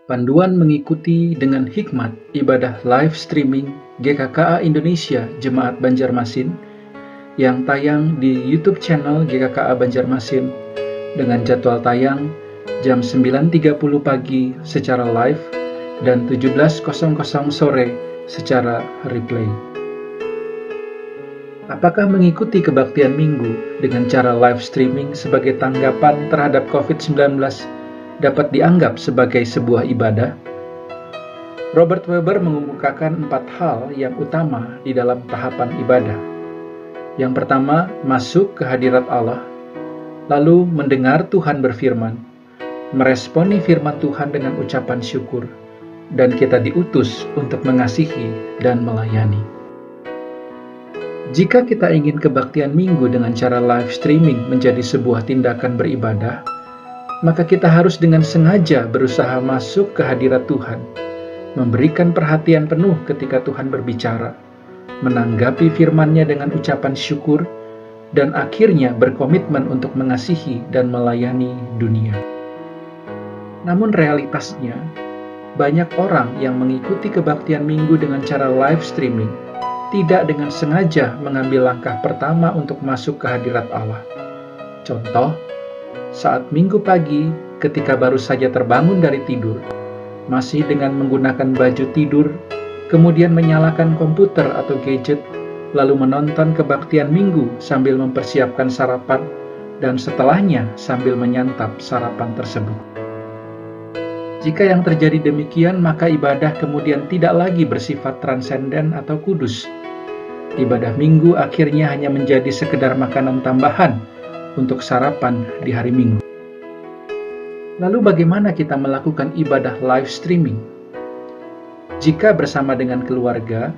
Panduan mengikuti dengan hikmat ibadah live streaming GKKA Indonesia Jemaat Banjarmasin yang tayang di YouTube channel GKKA Banjarmasin dengan jadwal tayang jam 9.30 pagi secara live dan 17.00 sore secara replay. Apakah mengikuti kebaktian minggu dengan cara live streaming sebagai tanggapan terhadap COVID-19 dapat dianggap sebagai sebuah ibadah? Robert Weber mengemukakan 4 hal yang utama di dalam tahapan ibadah. Yang pertama, masuk ke hadirat Allah, lalu mendengar Tuhan berfirman, meresponi firman Tuhan dengan ucapan syukur, dan kita diutus untuk mengasihi dan melayani. Jika kita ingin kebaktian minggu dengan cara live streaming menjadi sebuah tindakan beribadah, maka kita harus dengan sengaja berusaha masuk ke hadirat Tuhan, memberikan perhatian penuh ketika Tuhan berbicara, menanggapi firman-Nya dengan ucapan syukur, dan akhirnya berkomitmen untuk mengasihi dan melayani dunia. Namun realitasnya, banyak orang yang mengikuti kebaktian minggu dengan cara live streaming tidak dengan sengaja mengambil langkah pertama untuk masuk ke hadirat Allah. Contoh, saat minggu pagi ketika baru saja terbangun dari tidur, masih dengan menggunakan baju tidur, kemudian menyalakan komputer atau gadget, lalu menonton kebaktian minggu sambil mempersiapkan sarapan, dan setelahnya sambil menyantap sarapan tersebut. Jika yang terjadi demikian, maka ibadah kemudian tidak lagi bersifat transenden atau kudus. Ibadah minggu akhirnya hanya menjadi sekedar makanan tambahan untuk sarapan di hari Minggu. Lalu bagaimana kita melakukan ibadah live streaming? Jika bersama dengan keluarga,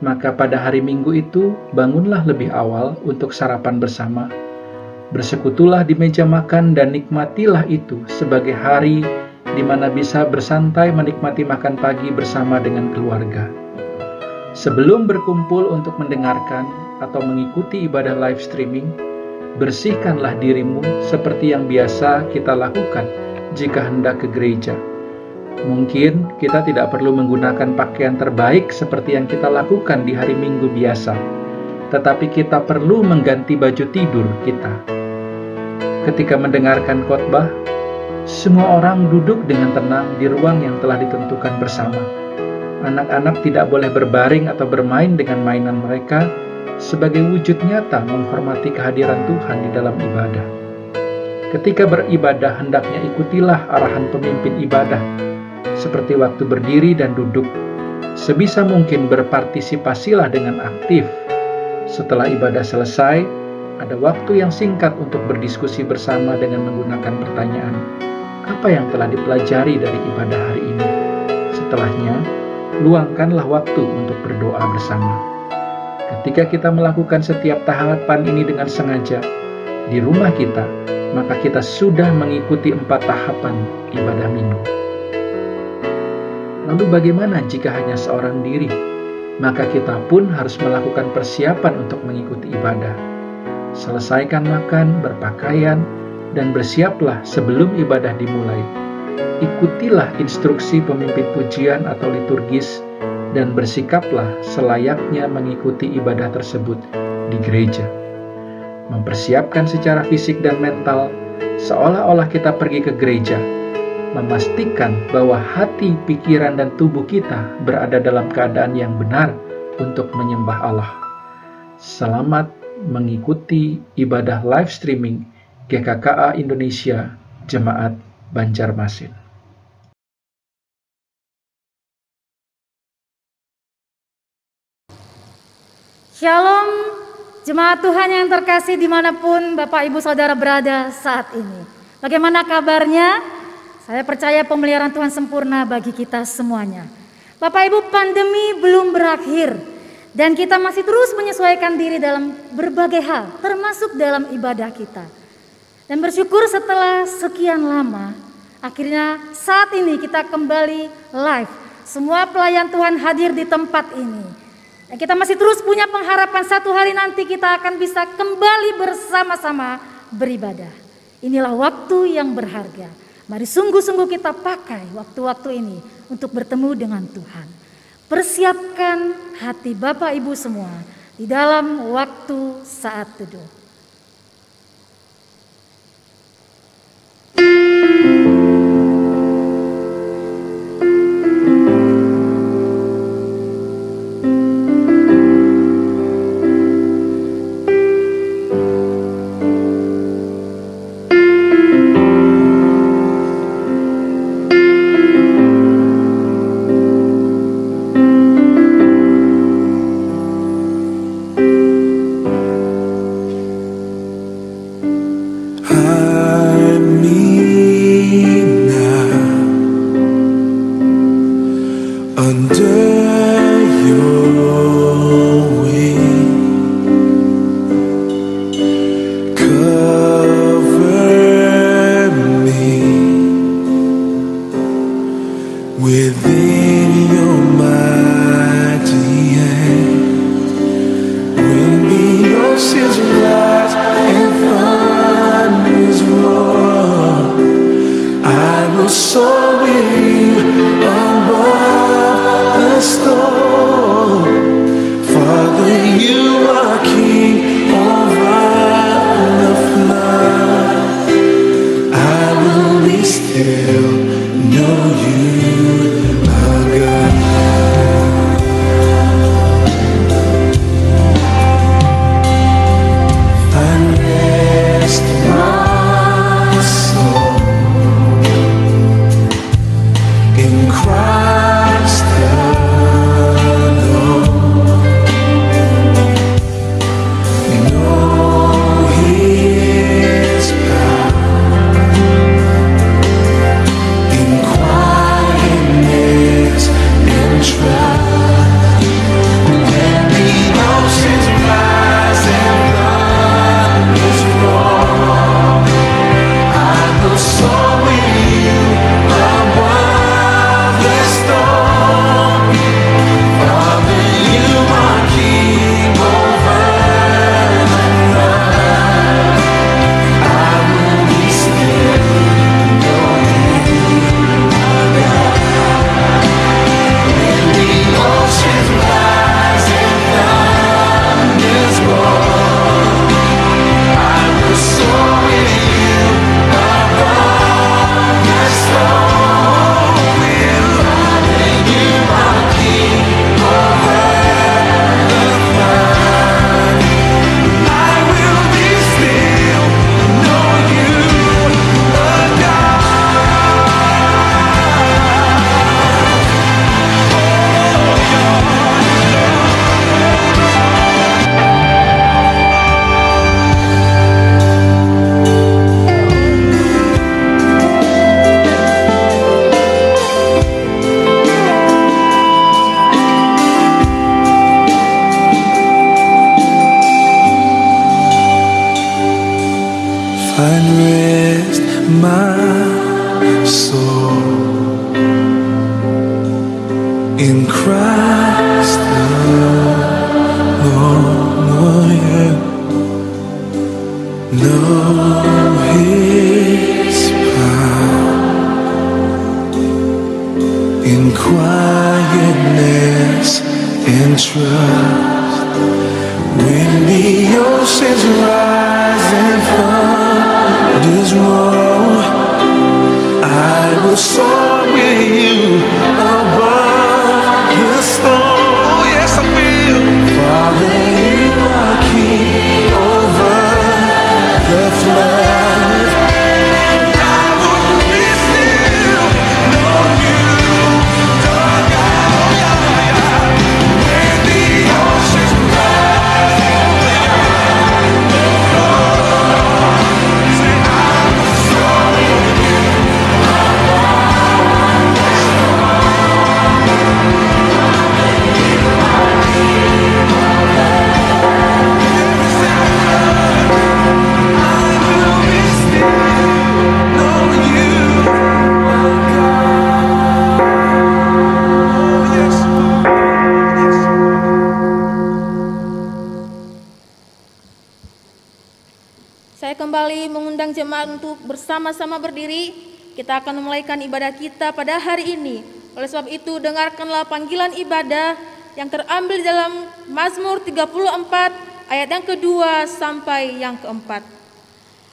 maka pada hari Minggu itu bangunlah lebih awal untuk sarapan bersama. Bersekutulah di meja makan dan nikmatilah itu sebagai hari di mana bisa bersantai menikmati makan pagi bersama dengan keluarga. Sebelum berkumpul untuk mendengarkan atau mengikuti ibadah live streaming, bersihkanlah dirimu seperti yang biasa kita lakukan jika hendak ke gereja. Mungkin kita tidak perlu menggunakan pakaian terbaik seperti yang kita lakukan di hari Minggu biasa, tetapi kita perlu mengganti baju tidur kita. Ketika mendengarkan khotbah, semua orang duduk dengan tenang di ruang yang telah ditentukan bersama. Anak-anak tidak boleh berbaring atau bermain dengan mainan mereka sebagai wujud nyata menghormati kehadiran Tuhan di dalam ibadah. Ketika beribadah, hendaknya ikutilah arahan pemimpin ibadah, seperti waktu berdiri dan duduk. Sebisa mungkin berpartisipasilah dengan aktif. Setelah ibadah selesai, ada waktu yang singkat untuk berdiskusi bersama dengan menggunakan pertanyaan, apa yang telah dipelajari dari ibadah hari ini? Setelahnya, luangkanlah waktu untuk berdoa bersama. Ketika kita melakukan setiap tahapan ini dengan sengaja di rumah kita, maka kita sudah mengikuti 4 tahapan ibadah minggu. Lalu bagaimana jika hanya seorang diri? Maka kita pun harus melakukan persiapan untuk mengikuti ibadah. Selesaikan makan, berpakaian, dan bersiaplah sebelum ibadah dimulai. Ikutilah instruksi pemimpin pujian atau liturgis dan bersikaplah selayaknya mengikuti ibadah tersebut di gereja. Mempersiapkan secara fisik dan mental seolah-olah kita pergi ke gereja. Memastikan bahwa hati, pikiran, dan tubuh kita berada dalam keadaan yang benar untuk menyembah Allah. Selamat mengikuti ibadah live streaming GKKA Indonesia Jemaat Banjarmasin. Shalom, jemaat Tuhan yang terkasih dimanapun Bapak Ibu Saudara berada saat ini. Bagaimana kabarnya? Saya percaya pemeliharaan Tuhan sempurna bagi kita semuanya. Bapak Ibu, pandemi belum berakhir dan kita masih terus menyesuaikan diri dalam berbagai hal, termasuk dalam ibadah kita. Dan bersyukur setelah sekian lama, akhirnya saat ini kita kembali live. Semua pelayan Tuhan hadir di tempat ini. Dan kita masih terus punya pengharapan satu hari nanti kita akan bisa kembali bersama-sama beribadah. Inilah waktu yang berharga. Mari sungguh-sungguh kita pakai waktu-waktu ini untuk bertemu dengan Tuhan. Persiapkan hati Bapak Ibu semua di dalam waktu saat teduh. Saya kembali mengundang jemaat untuk bersama-sama berdiri kita akan memulaikan ibadah kita pada hari ini. Oleh sebab itu, dengarkanlah panggilan ibadah yang terambil dalam Mazmur 34 ayat yang kedua sampai yang keempat.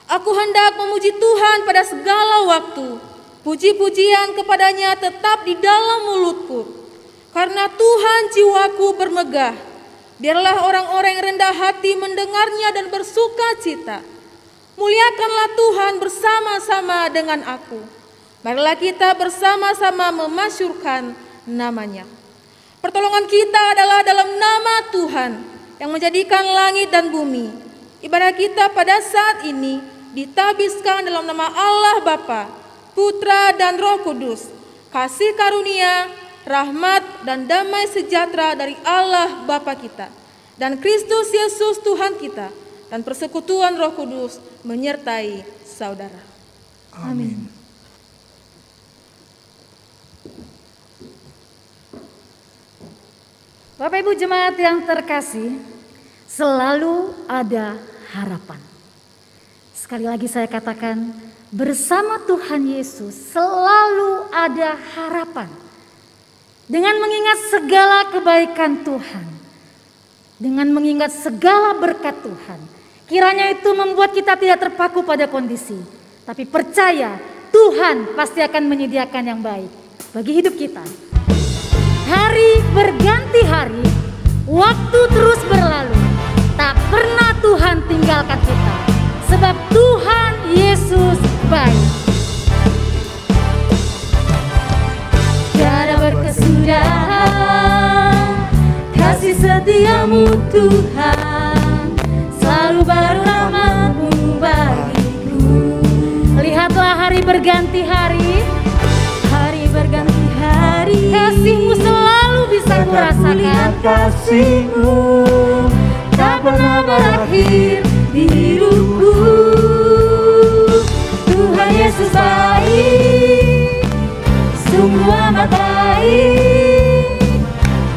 Aku hendak memuji Tuhan pada segala waktu, puji-pujian kepadanya tetap di dalam mulutku. Karena Tuhan jiwaku bermegah, biarlah orang-orang yang rendah hati mendengarnya dan bersuka cita. Muliakanlah Tuhan bersama-sama dengan aku. Marilah kita bersama-sama memasyurkan namanya. Pertolongan kita adalah dalam nama Tuhan yang menjadikan langit dan bumi. Ibadah kita pada saat ini ditabiskan dalam nama Allah Bapa, Putra dan Roh Kudus. Kasih karunia, rahmat dan damai sejahtera dari Allah Bapa kita dan Kristus Yesus Tuhan kita dan persekutuan Roh Kudus menyertai saudara. Amin. Bapak Ibu jemaat yang terkasih, selalu ada harapan. Sekali lagi saya katakan, bersama Tuhan Yesus selalu ada harapan. Dengan mengingat segala kebaikan Tuhan, dengan mengingat segala berkat Tuhan, kiranya itu membuat kita tidak terpaku pada kondisi, tapi percaya Tuhan pasti akan menyediakan yang baik bagi hidup kita. Hari berganti hari, waktu terus berlalu, tak pernah Tuhan tinggalkan kita, sebab Tuhan Yesus baik. Tiada berkesudahan kasih setiamu Tuhan, selalu baru rahmat-Mu bagiku. Lihatlah hari berganti hari, hari berganti hari, kasih-Mu selalu bisa kurasakan. Kasih-Mu tak pernah berakhir di hidupku. Tuhan Yesus baik, sungguh amat baik,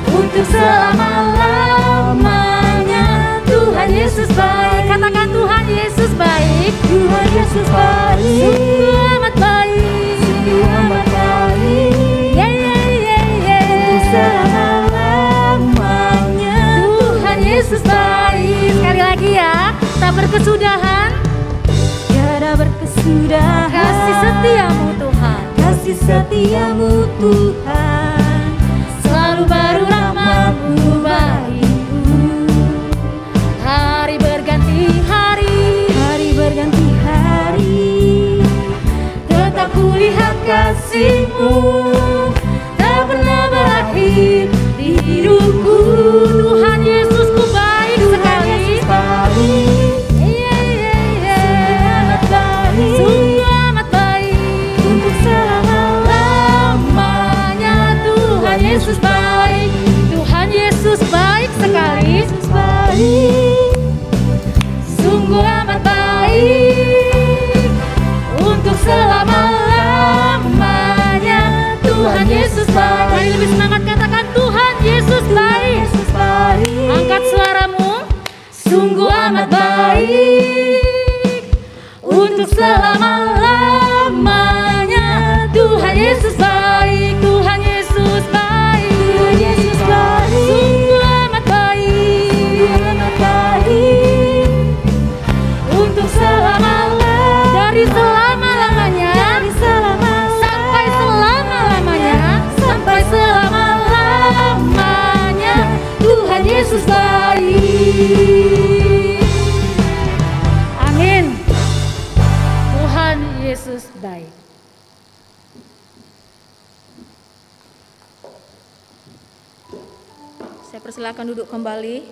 untuk selama-lamanya. Tuhan Yesus baik, Katakan Tuhan Yesus baik, Tuhan Yesus baik, sungguh amat baik, sungguh amat baik, untuk selama-lamanya. Tuhan Yesus baik. Sekali lagi ya, tak berkesudahan Tiada berkesudahan kasih setiamu Tuhan, kasih setiamu Tuhan, selalu baru rahmat-Mu bagiku. hari berganti hari, Hari berganti hari, tetap kulihat kasih-Mu tak pernah berakhir di hidupku. Tuhan Yesusku baik sekali. Amat baik, Sungguh amat baik, untuk selama-lamanya. Tuhan Yesus baik, Tuhan Yesus baik sekali. Yesus baik, Sungguh amat baik, untuk selama-lamanya. Tuhan Yesus baik. Mari lebih semangat katakan Tuhan Yesus baik. Yesus baik, Angkat suaramu. sungguh amat baik, untuk selama-lamanya. Tuhan Yesus baik, Tuhan Yesus baik, Tuhan Yesus baik, sungguh amat baik, amat baik, untuk selama-lamanya. dari selama-lamanya Dari selama-lamanya, sampai selama-lamanya, sampai selama-lamanya. Tuhan Yesus baik. Amin. Tuhan Yesus baik. Saya persilakan duduk kembali.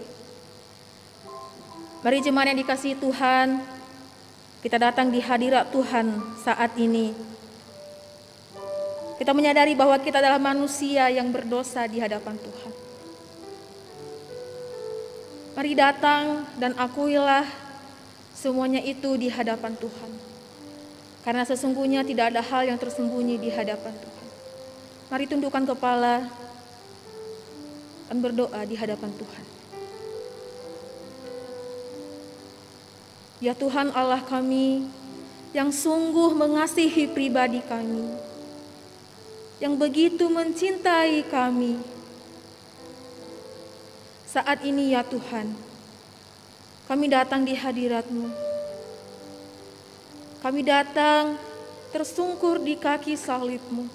Mari jemaat yang dikasihi Tuhan, kita datang di hadirat Tuhan saat ini. Kita menyadari bahwa kita adalah manusia yang berdosa di hadapan Tuhan. Mari datang dan akuilah semuanya itu di hadapan Tuhan. Karena sesungguhnya tidak ada hal yang tersembunyi di hadapan Tuhan. Mari tundukkan kepala dan berdoa di hadapan Tuhan. Ya Tuhan Allah kami, yang sungguh mengasihi pribadi kami, yang begitu mencintai kami. Saat ini ya Tuhan, kami datang di hadirat-Mu. Kami datang tersungkur di kaki salib-Mu,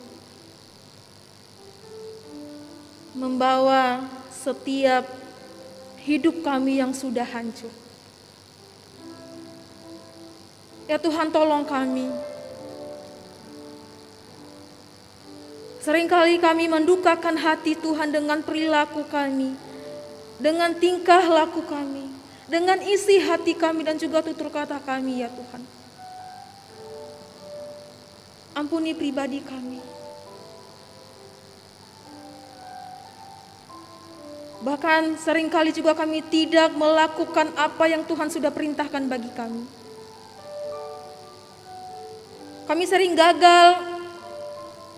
membawa setiap hidup kami yang sudah hancur. Ya Tuhan, tolong kami. Seringkali kami mendukakan hati Tuhan dengan perilaku kami, dengan tingkah laku kami, dengan isi hati kami dan juga tutur kata kami ya Tuhan. Ampuni pribadi kami. Bahkan seringkali juga kami tidak melakukan apa yang Tuhan sudah perintahkan bagi kami. Kami sering gagal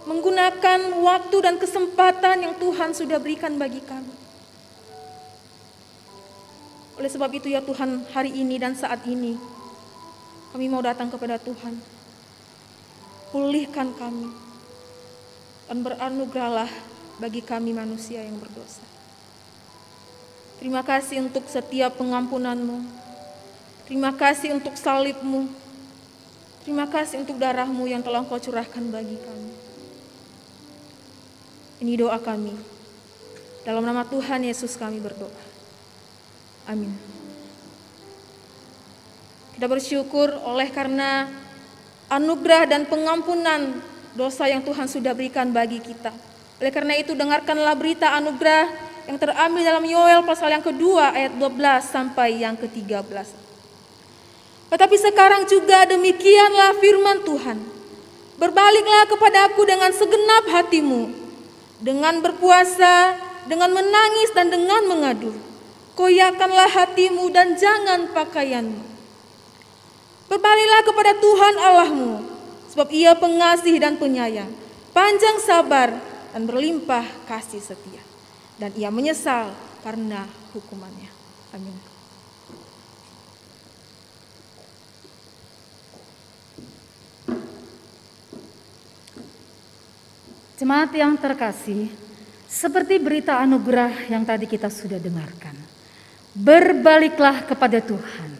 menggunakan waktu dan kesempatan yang Tuhan sudah berikan bagi kami. Oleh sebab itu ya Tuhan, hari ini dan saat ini kami mau datang kepada Tuhan. Pulihkan kami dan beranugerahlah bagi kami manusia yang berdosa. Terima kasih untuk setiap pengampunan-Mu. Terima kasih untuk salib-Mu. Terima kasih untuk darah-Mu yang telah Engkau curahkan bagi kami. Ini doa kami. Dalam nama Tuhan Yesus kami berdoa. Amin. Kita bersyukur oleh karena anugerah dan pengampunan dosa yang Tuhan sudah berikan bagi kita. Oleh karena itu dengarkanlah berita anugerah yang terambil dalam Yoel pasal yang kedua ayat 12 sampai yang ke-13. Tetapi sekarang juga demikianlah firman Tuhan. Berbaliklah kepadaku dengan segenap hatimu, dengan berpuasa, dengan menangis dan dengan mengadu. Koyakkanlah hatimu dan jangan pakaianmu. Berbaliklah kepada Tuhan Allahmu, sebab Ia pengasih dan penyayang, panjang sabar dan berlimpah kasih setia. Dan Ia menyesal karena hukumannya. Amin. Jemaat yang terkasih, seperti berita anugerah yang tadi kita sudah dengarkan, berbaliklah kepada Tuhan.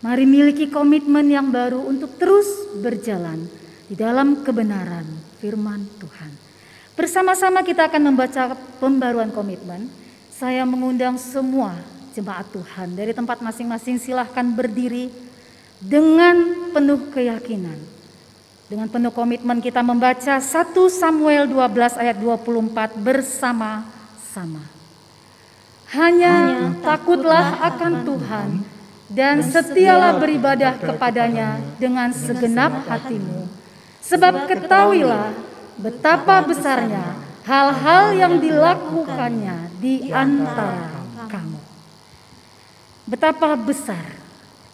Mari miliki komitmen yang baru untuk terus berjalan di dalam kebenaran firman Tuhan. Bersama-sama kita akan membaca pembaruan komitmen. Saya mengundang semua jemaat Tuhan dari tempat masing-masing, silahkan berdiri dengan penuh keyakinan. Dengan penuh komitmen kita membaca 1 Samuel 12 ayat 24 bersama-sama. Hanya takutlah akan Tuhan dan setialah beribadah kepadanya dengan segenap hatimu. Sebab ketahuilah betapa besarnya hal-hal yang dilakukannya di antara kamu. Betapa besar.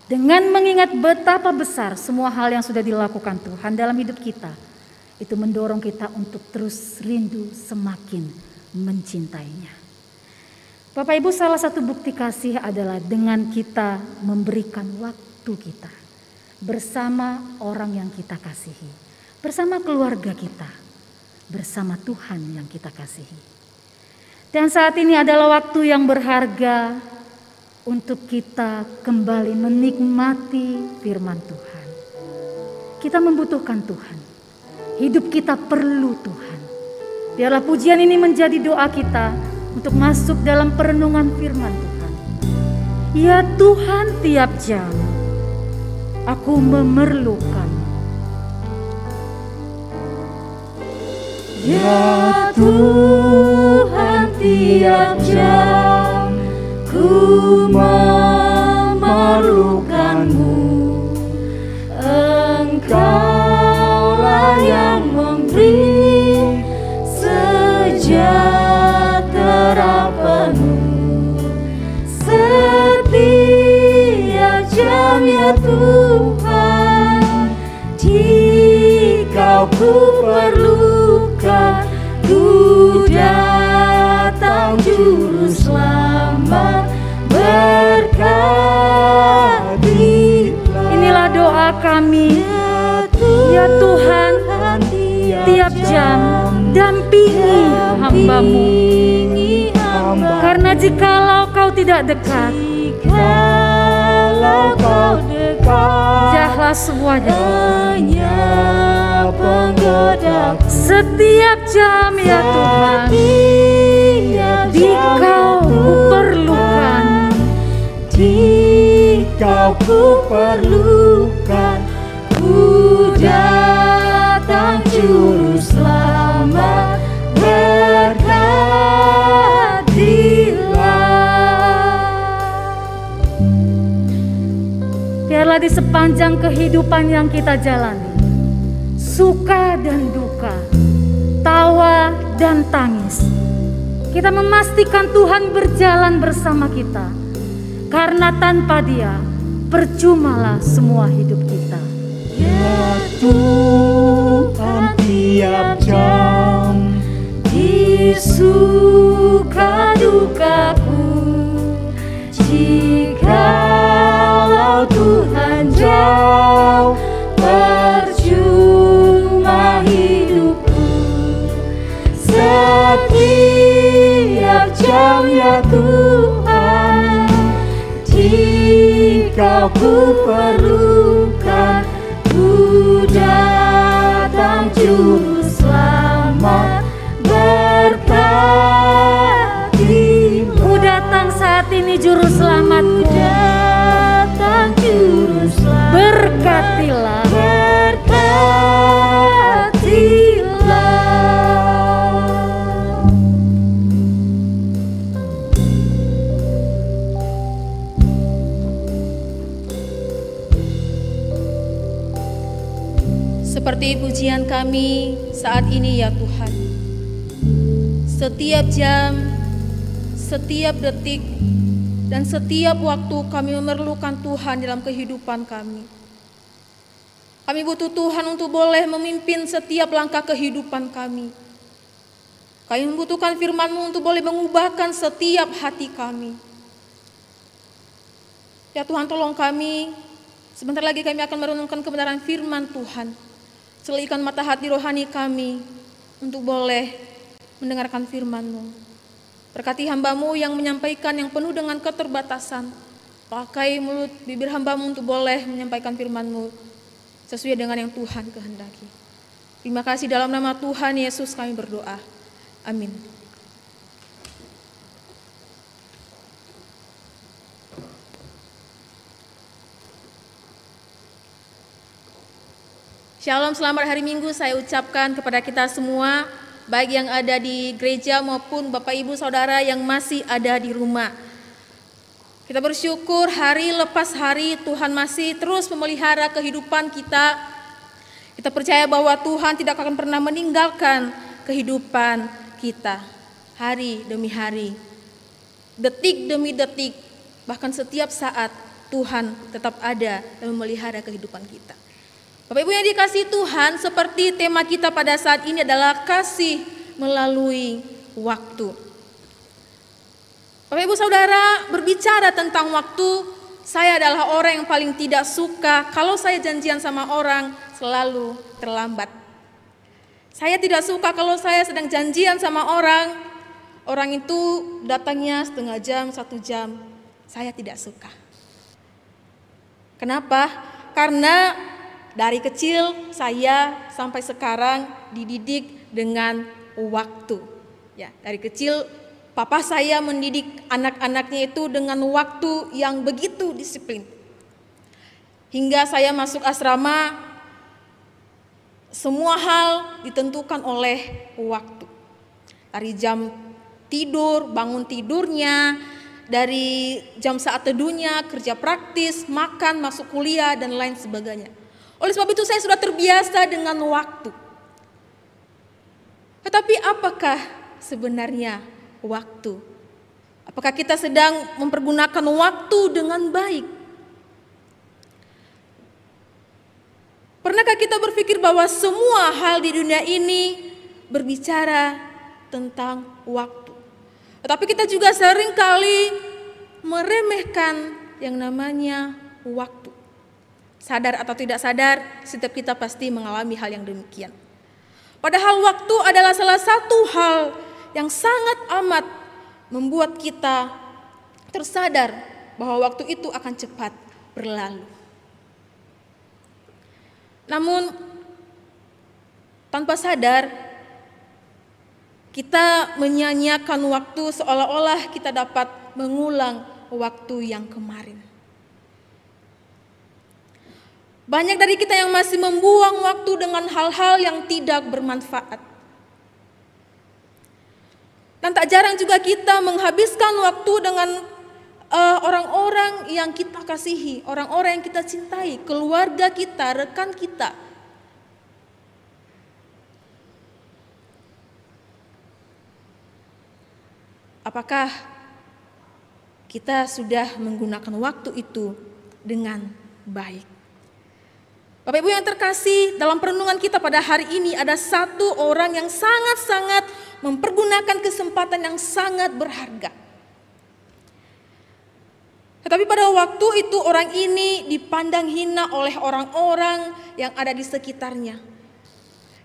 Dengan mengingat betapa besar semua hal yang sudah dilakukan Tuhan dalam hidup kita, itu mendorong kita untuk terus rindu semakin mencintainya. Bapak Ibu, salah satu bukti kasih adalah dengan kita memberikan waktu kita bersama orang yang kita kasihi, bersama keluarga kita, bersama Tuhan yang kita kasihi. Dan saat ini adalah waktu yang berharga untuk kita kembali menikmati firman Tuhan. Kita membutuhkan Tuhan. Hidup kita perlu Tuhan. Biarlah pujian ini menjadi doa kita untuk masuk dalam perenungan firman Tuhan. Ya Tuhan, tiap jam aku memerlukan. Ya Tuhan, tiap jam ku memerlukan-Mu. Engkaulah yang memberi sejahtera penuh. Setiap jam ya Tuhan, jika ku perlukan, ku datang juru selamat. Berkatilah. Inilah doa kami Tuhan, tiap jam dampingi hamba-Mu. Karena jikalau Kau tidak dekat, jahlah semuanya. Setiap jam ya Tuhan, di Kau kuperlukan. Kau kuperlukan, ku datang Juru Selamat, berkatilah. Biarlah di sepanjang kehidupan yang kita jalani, suka dan duka, tawa dan tangis, kita memastikan Tuhan berjalan bersama kita. Karena tanpa Dia, percumalah semua hidup kita. Ya Tuhan, tiap jam di suka dukaku, jikalau Tuhan jauh, percuma hidupku. Setiap jam ya Tuhan, jika ku perlukan, ku datang Juru Selamat, berkati. Ku datang saat ini Juru Selamatku, Datang Juru Selamat, berkatilah. Seperti pujian kami saat ini ya Tuhan, setiap jam, setiap detik, dan setiap waktu kami memerlukan Tuhan dalam kehidupan kami. Kami butuh Tuhan untuk boleh memimpin setiap langkah kehidupan kami. Kami membutuhkan firman-Mu untuk boleh mengubahkan setiap hati kami. Ya Tuhan, tolong kami, sebentar lagi kami akan merenungkan kebenaran firman Tuhan. Selikan mata hati rohani kami untuk boleh mendengarkan firman-Mu. Berkati hamba-Mu yang menyampaikan yang penuh dengan keterbatasan. Pakai mulut bibir hamba-Mu untuk boleh menyampaikan firman-Mu sesuai dengan yang Tuhan kehendaki. Terima kasih, dalam nama Tuhan Yesus kami berdoa. Amin. Shalom, selamat hari Minggu saya ucapkan kepada kita semua, baik yang ada di gereja maupun Bapak Ibu Saudara yang masih ada di rumah. Kita bersyukur hari lepas hari Tuhan masih terus memelihara kehidupan kita. Kita percaya bahwa Tuhan tidak akan pernah meninggalkan kehidupan kita. Hari demi hari, detik demi detik, bahkan setiap saat Tuhan tetap ada dan memelihara kehidupan kita. Bapak Ibu yang dikasihi Tuhan, seperti tema kita pada saat ini adalah kasih melalui waktu. Bapak Ibu Saudara, berbicara tentang waktu, saya adalah orang yang paling tidak suka kalau saya janjian sama orang selalu terlambat. Saya tidak suka kalau saya sedang janjian sama orang itu datangnya setengah jam, 1 jam. Saya tidak suka. Kenapa? Karena dari kecil saya sampai sekarang dididik dengan waktu. Ya, dari kecil papa saya mendidik anak-anaknya itu dengan waktu yang begitu disiplin. Hingga saya masuk asrama, semua hal ditentukan oleh waktu. Dari jam tidur, bangun tidurnya, dari jam saat teduhnya, kerja praktis, makan, masuk kuliah, dan lain sebagainya. Oleh sebab itu saya sudah terbiasa dengan waktu. Tetapi apakah sebenarnya waktu? Apakah kita sedang mempergunakan waktu dengan baik? Pernahkah kita berpikir bahwa semua hal di dunia ini berbicara tentang waktu? Tetapi kita juga seringkali meremehkan yang namanya waktu. Sadar atau tidak sadar, setiap kita pasti mengalami hal yang demikian. Padahal waktu adalah salah satu hal yang sangat amat membuat kita tersadar bahwa waktu itu akan cepat berlalu. Namun tanpa sadar kita menyanyiakan waktu seolah-olah kita dapat mengulang waktu yang kemarin. Banyak dari kita yang masih membuang waktu dengan hal-hal yang tidak bermanfaat. Dan tak jarang juga kita menghabiskan waktu dengan orang-orang yang kita kasihi, orang-orang yang kita cintai, keluarga kita, rekan kita. Apakah kita sudah menggunakan waktu itu dengan baik? Bapak Ibu yang terkasih, dalam perenungan kita pada hari ini ada satu orang yang sangat-sangat mempergunakan kesempatan yang sangat berharga. Tetapi pada waktu itu orang ini dipandang hina oleh orang-orang yang ada di sekitarnya.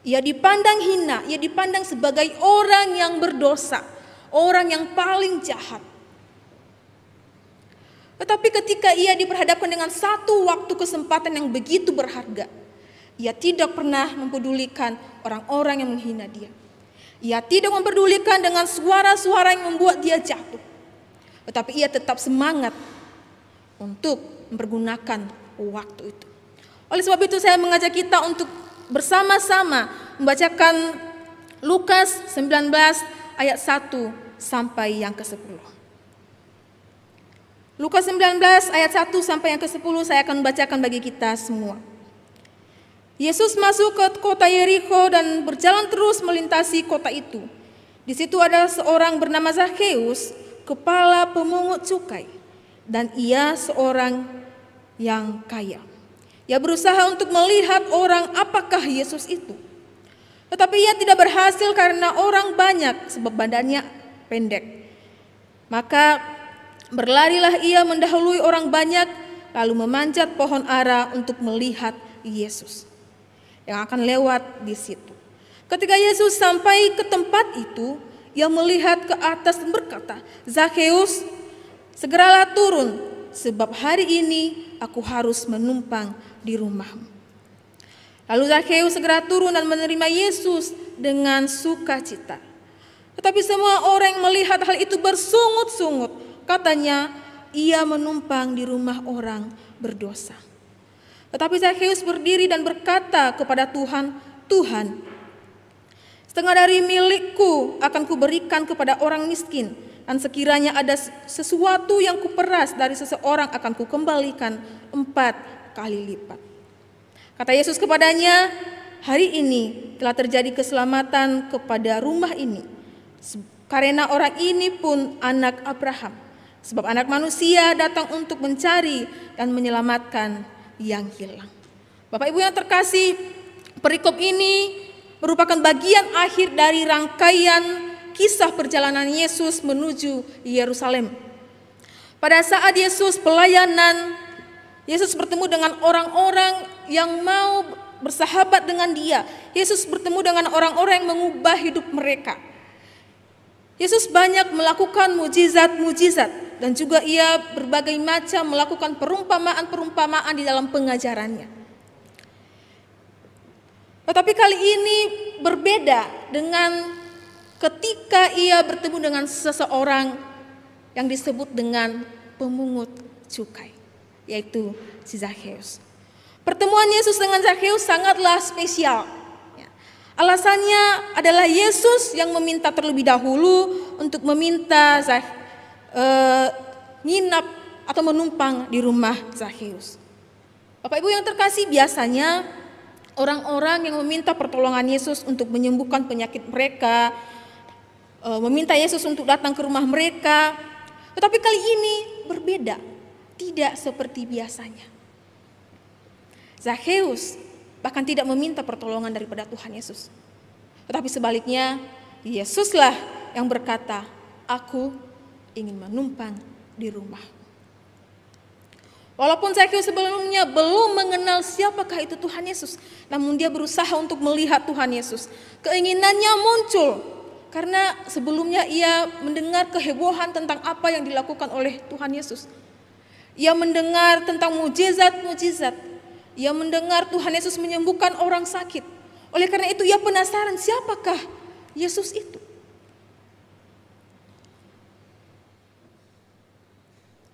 Ia dipandang hina, ia dipandang sebagai orang yang berdosa, orang yang paling jahat. Tetapi ketika ia diperhadapkan dengan satu waktu kesempatan yang begitu berharga, ia tidak pernah mempedulikan orang-orang yang menghina dia. Ia tidak mempedulikan dengan suara-suara yang membuat dia jatuh. Tetapi ia tetap semangat untuk mempergunakan waktu itu. Oleh sebab itu saya mengajak kita untuk bersama-sama membacakan Lukas 19 ayat 1 sampai yang ke-10. Lukas 19 ayat 1 sampai yang ke-10 saya akan bacakan bagi kita semua. Yesus masuk ke kota Yerikho dan berjalan terus melintasi kota itu. Di situ ada seorang bernama Zakheus, kepala pemungut cukai, dan ia seorang yang kaya. Ia berusaha untuk melihat orang apakah Yesus itu. Tetapi ia tidak berhasil karena orang banyak sebab badannya pendek. Maka berlarilah ia mendahului orang banyak, lalu memanjat pohon ara untuk melihat Yesus yang akan lewat di situ. Ketika Yesus sampai ke tempat itu, ia melihat ke atas dan berkata, "Zakheus, segeralah turun, sebab hari ini aku harus menumpang di rumahmu." Lalu Zakheus segera turun dan menerima Yesus dengan sukacita. Tetapi semua orang yang melihat hal itu bersungut-sungut. Katanya, ia menumpang di rumah orang berdosa. Tetapi Zakheus berdiri dan berkata kepada Tuhan, "Tuhan, setengah dari milikku akan kuberikan kepada orang miskin, dan sekiranya ada sesuatu yang kuperas dari seseorang akan kukembalikan 4 kali lipat." Kata Yesus kepadanya, "Hari ini telah terjadi keselamatan kepada rumah ini, karena orang ini pun anak Abraham. Sebab anak manusia datang untuk mencari dan menyelamatkan yang hilang." Bapak Ibu yang terkasih, perikop ini merupakan bagian akhir dari rangkaian kisah perjalanan Yesus menuju Yerusalem. Pada saat Yesus pelayanan, Yesus bertemu dengan orang-orang yang mau bersahabat dengan dia. Yesus bertemu dengan orang-orang yang mengubah hidup mereka. Yesus banyak melakukan mujizat-mujizat dan juga ia berbagai macam melakukan perumpamaan-perumpamaan di dalam pengajarannya. Tetapi kali ini berbeda dengan ketika ia bertemu dengan seseorang yang disebut dengan pemungut cukai, yaitu si Zakheus. Pertemuan Yesus dengan Zakheus sangatlah spesial. Alasannya adalah Yesus yang meminta terlebih dahulu untuk meminta nginap atau menumpang di rumah Zakheus. Bapak Ibu yang terkasih, biasanya orang-orang yang meminta pertolongan Yesus untuk menyembuhkan penyakit mereka, meminta Yesus untuk datang ke rumah mereka. Tetapi kali ini berbeda, tidak seperti biasanya. Zakheus bahkan tidak meminta pertolongan daripada Tuhan Yesus. Tetapi sebaliknya, Yesuslah yang berkata, "Aku ingin menumpang di rumah." Walaupun Zakheus sebelumnya belum mengenal siapakah itu Tuhan Yesus, namun dia berusaha untuk melihat Tuhan Yesus. Keinginannya muncul karena sebelumnya ia mendengar kehebohan tentang apa yang dilakukan oleh Tuhan Yesus. Ia mendengar tentang mujizat-mujizat. Ia mendengar Tuhan Yesus menyembuhkan orang sakit. Oleh karena itu ia penasaran siapakah Yesus itu.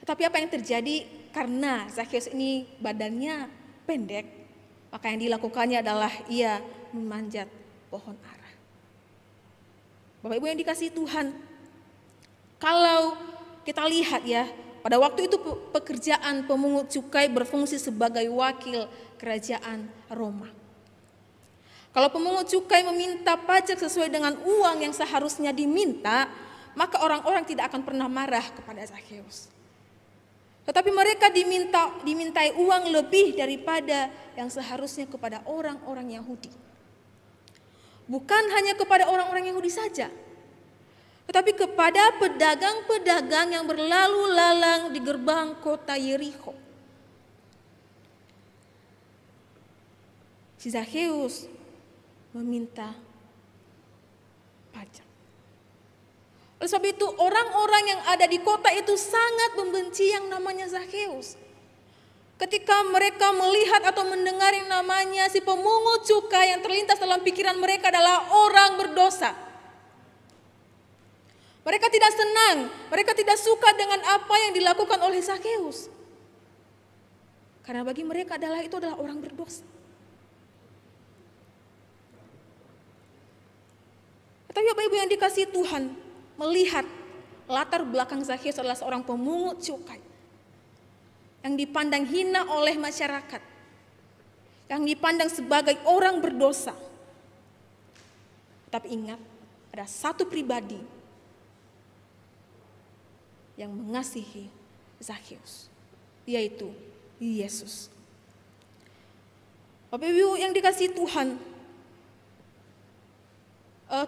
Tapi apa yang terjadi karena Zakheus ini badannya pendek, maka yang dilakukannya adalah ia memanjat pohon ara. Bapak Ibu yang dikasihi Tuhan, kalau kita lihat ya, pada waktu itu pekerjaan pemungut cukai berfungsi sebagai wakil kerajaan Roma. Kalau pemungut cukai meminta pajak sesuai dengan uang yang seharusnya diminta, maka orang-orang tidak akan pernah marah kepada Zakheus. Tetapi mereka dimintai uang lebih daripada yang seharusnya kepada orang-orang Yahudi. Bukan hanya kepada orang-orang Yahudi saja, tetapi kepada pedagang-pedagang yang berlalu lalang di gerbang kota Yerikho. Si Zakheus meminta pajak. Oleh sebab itu orang-orang yang ada di kota itu sangat membenci yang namanya Zakheus. Ketika mereka melihat atau mendengar yang namanya si pemungut cukai, yang terlintas dalam pikiran mereka adalah orang berdosa. Mereka tidak senang, mereka tidak suka dengan apa yang dilakukan oleh Zakheus. Karena bagi mereka itu adalah orang berdosa. Tapi Bapak Ibu yang dikasihi Tuhan, melihat latar belakang Zakheus adalah seorang pemungut cukai yang dipandang hina oleh masyarakat, yang dipandang sebagai orang berdosa. Tapi ingat, ada satu pribadi yang mengasihi Zakheus, yaitu Yesus. Bapak Ibu yang dikasihi Tuhan,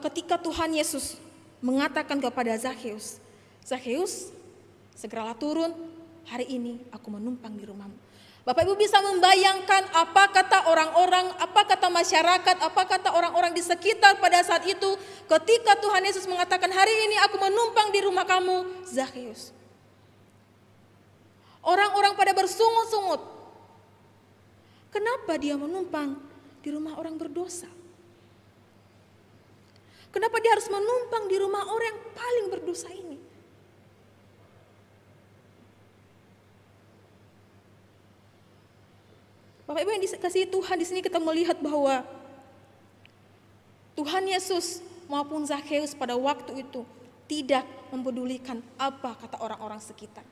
ketika Tuhan Yesus mengatakan kepada Zakheus, Zakheus, segeralah turun, hari ini aku menumpang di rumahmu. Bapak Ibu bisa membayangkan apa kata orang-orang, apa kata masyarakat, apa kata orang-orang di sekitar pada saat itu ketika Tuhan Yesus mengatakan, hari ini aku menumpang di rumah kamu, Zakheus. Orang-orang pada bersungut-sungut. Kenapa dia menumpang di rumah orang berdosa? Kenapa dia harus menumpang di rumah orang yang paling berdosa ini? Bapak Ibu yang dikasihi Tuhan, di sini kita melihat bahwa Tuhan Yesus maupun Zakheus pada waktu itu tidak mempedulikan apa kata orang-orang sekitar.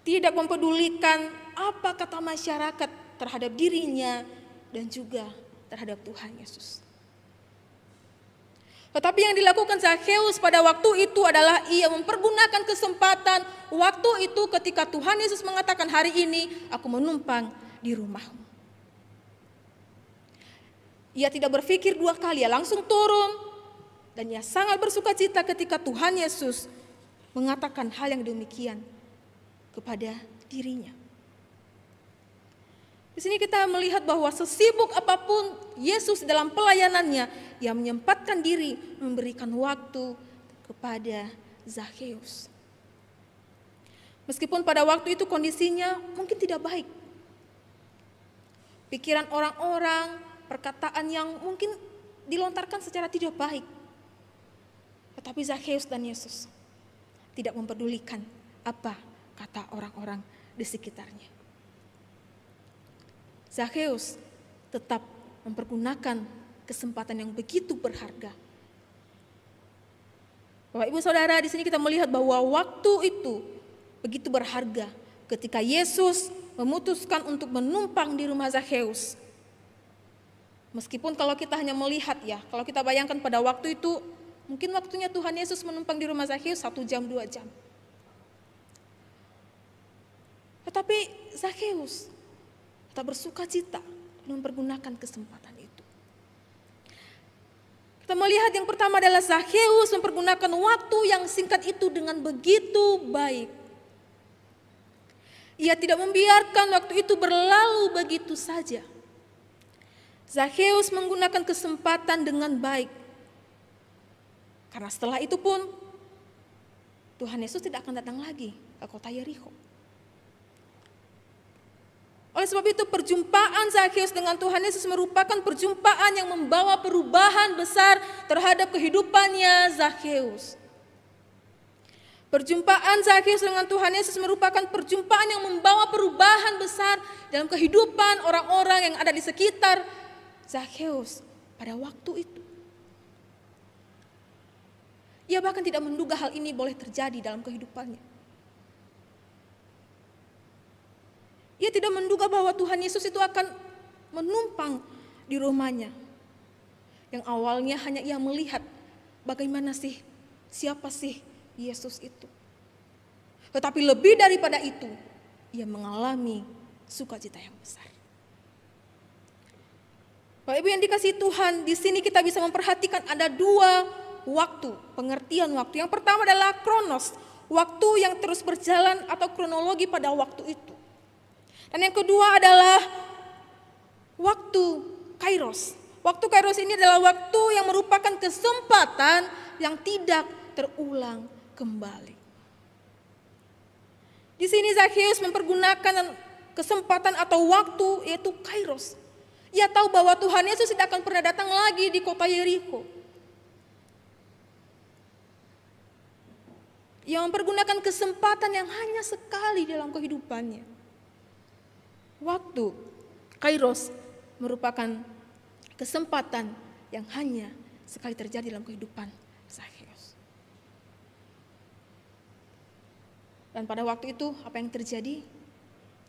Tidak mempedulikan apa kata masyarakat terhadap dirinya dan juga terhadap Tuhan Yesus. Tetapi yang dilakukan Zakheus pada waktu itu adalah ia mempergunakan kesempatan waktu itu ketika Tuhan Yesus mengatakan, hari ini aku menumpang di rumahmu. Ia tidak berpikir dua kali, ia langsung turun. Dan ia sangat bersuka cita ketika Tuhan Yesus mengatakan hal yang demikian kepada dirinya. Di sini kita melihat bahwa sesibuk apapun Yesus dalam pelayanannya, ia menyempatkan diri memberikan waktu kepada Zakheus. Meskipun pada waktu itu kondisinya mungkin tidak baik. Pikiran orang-orang, perkataan yang mungkin dilontarkan secara tidak baik. Tetapi Zakheus dan Yesus tidak mempedulikan apa kata orang-orang di sekitarnya. Zakheus tetap mempergunakan kesempatan yang begitu berharga. Bapak Ibu Saudara, di sini kita melihat bahwa waktu itu begitu berharga ketika Yesus memutuskan untuk menumpang di rumah Zakheus. Meskipun kalau kita hanya melihat ya, kalau kita bayangkan pada waktu itu, mungkin waktunya Tuhan Yesus menumpang di rumah Zakheus 1 jam, 2 jam. Tetapi Zakheus tetap bersuka cita mempergunakan kesempatan itu. Kita melihat yang pertama adalah Zakheus mempergunakan waktu yang singkat itu dengan begitu baik. Ia tidak membiarkan waktu itu berlalu begitu saja. Zakheus menggunakan kesempatan dengan baik. Karena setelah itu pun Tuhan Yesus tidak akan datang lagi ke kota Yerikho. Oleh sebab itu perjumpaan Zakheus dengan Tuhan Yesus merupakan perjumpaan yang membawa perubahan besar terhadap kehidupannya Zakheus. Perjumpaan Zakheus dengan Tuhan Yesus merupakan perjumpaan yang membawa perubahan besar dalam kehidupan orang-orang yang ada di sekitar Zakheus pada waktu itu. Ia bahkan tidak menduga hal ini boleh terjadi dalam kehidupannya. Ia tidak menduga bahwa Tuhan Yesus itu akan menumpang di rumahnya. Yang awalnya hanya ia melihat bagaimana sih, siapa sih Yesus itu. Tetapi lebih daripada itu, ia mengalami sukacita yang besar. Bapak Ibu yang dikasihi Tuhan, di sini kita bisa memperhatikan ada dua waktu, pengertian waktu. Yang pertama adalah kronos, waktu yang terus berjalan atau kronologi pada waktu itu. Dan yang kedua adalah waktu kairos. Waktu kairos ini adalah waktu yang merupakan kesempatan yang tidak terulang kembali. Di sini Zakheus mempergunakan kesempatan atau waktu yaitu kairos. Ia tahu bahwa Tuhan Yesus tidak akan pernah datang lagi di kota Yerikho. Ia mempergunakan kesempatan yang hanya sekali dalam kehidupannya. Waktu kairos merupakan kesempatan yang hanya sekali terjadi dalam kehidupan Zakheus. Dan pada waktu itu apa yang terjadi?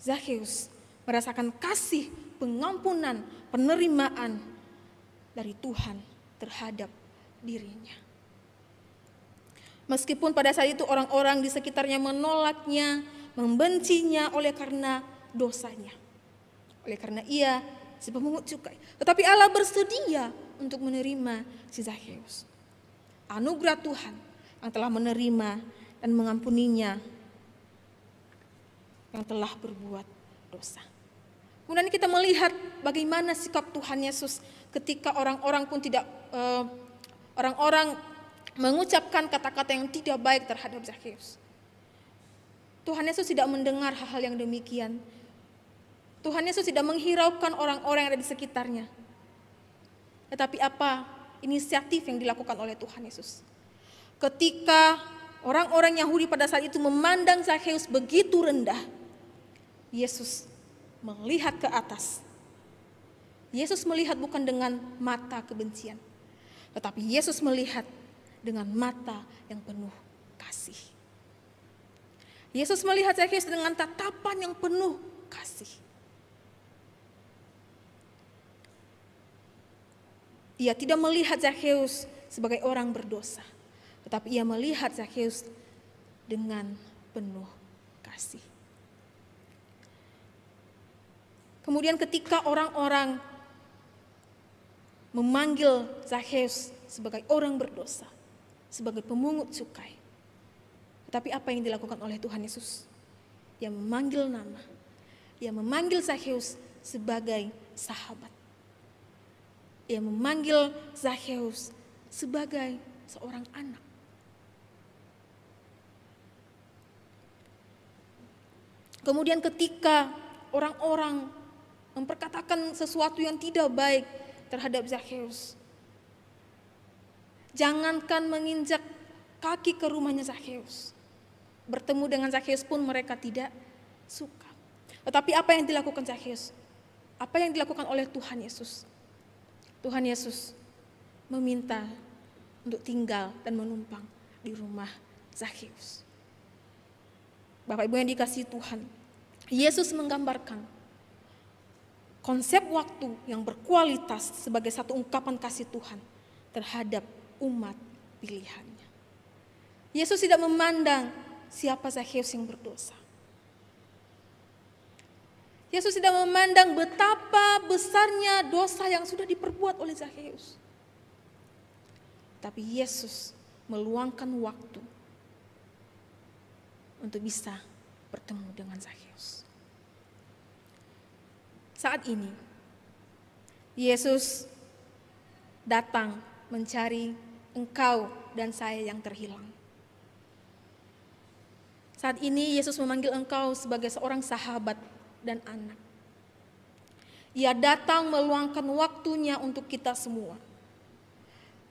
Zakheus merasakan kasih, pengampunan, penerimaan dari Tuhan terhadap dirinya. Meskipun pada saat itu orang-orang di sekitarnya menolaknya, membencinya oleh karena dosanya. Oleh karena ia si pemungut cukai. Tetapi Allah bersedia untuk menerima si Zakheus. Anugerah Tuhan yang telah menerima dan mengampuninya yang telah berbuat dosa. Kemudian kita melihat bagaimana sikap Tuhan Yesus ketika orang-orang pun tidak orang-orang mengucapkan kata-kata yang tidak baik terhadap Zakheus. Tuhan Yesus tidak mendengar hal-hal yang demikian. Tuhan Yesus tidak menghiraukan orang-orang yang ada di sekitarnya. Tetapi apa inisiatif yang dilakukan oleh Tuhan Yesus? Ketika orang-orang Yahudi pada saat itu memandang Zakheus begitu rendah, Yesus melihat ke atas. Yesus melihat bukan dengan mata kebencian, tetapi Yesus melihat dengan mata yang penuh kasih. Yesus melihat Zakheus dengan tatapan yang penuh kasih. Ia tidak melihat Zakheus sebagai orang berdosa, tetapi ia melihat Zakheus dengan penuh kasih. Kemudian ketika orang-orang memanggil Zakheus sebagai orang berdosa, sebagai pemungut cukai, tetapi apa yang dilakukan oleh Tuhan Yesus? Ia memanggil nama, ia memanggil Zakheus sebagai sahabat. Ia memanggil Zakheus sebagai seorang anak. Kemudian ketika orang-orang memperkatakan sesuatu yang tidak baik terhadap Zakheus, jangankan menginjak kaki ke rumahnya Zakheus, bertemu dengan Zakheus pun mereka tidak suka. Tetapi apa yang dilakukan Zakheus? Apa yang dilakukan oleh Tuhan Yesus? Tuhan Yesus meminta untuk tinggal dan menumpang di rumah Zakheus. Bapak Ibu yang dikasihi Tuhan, Yesus menggambarkan konsep waktu yang berkualitas sebagai satu ungkapan kasih Tuhan terhadap umat pilihannya. Yesus tidak memandang siapa Zakheus yang berdosa. Yesus tidak memandang betapa besarnya dosa yang sudah diperbuat oleh Zakheus. Tapi Yesus meluangkan waktu untuk bisa bertemu dengan Zakheus. Saat ini, Yesus datang mencari engkau dan saya yang terhilang. Saat ini Yesus memanggil engkau sebagai seorang sahabat dan anak. Ia datang meluangkan waktunya untuk kita semua.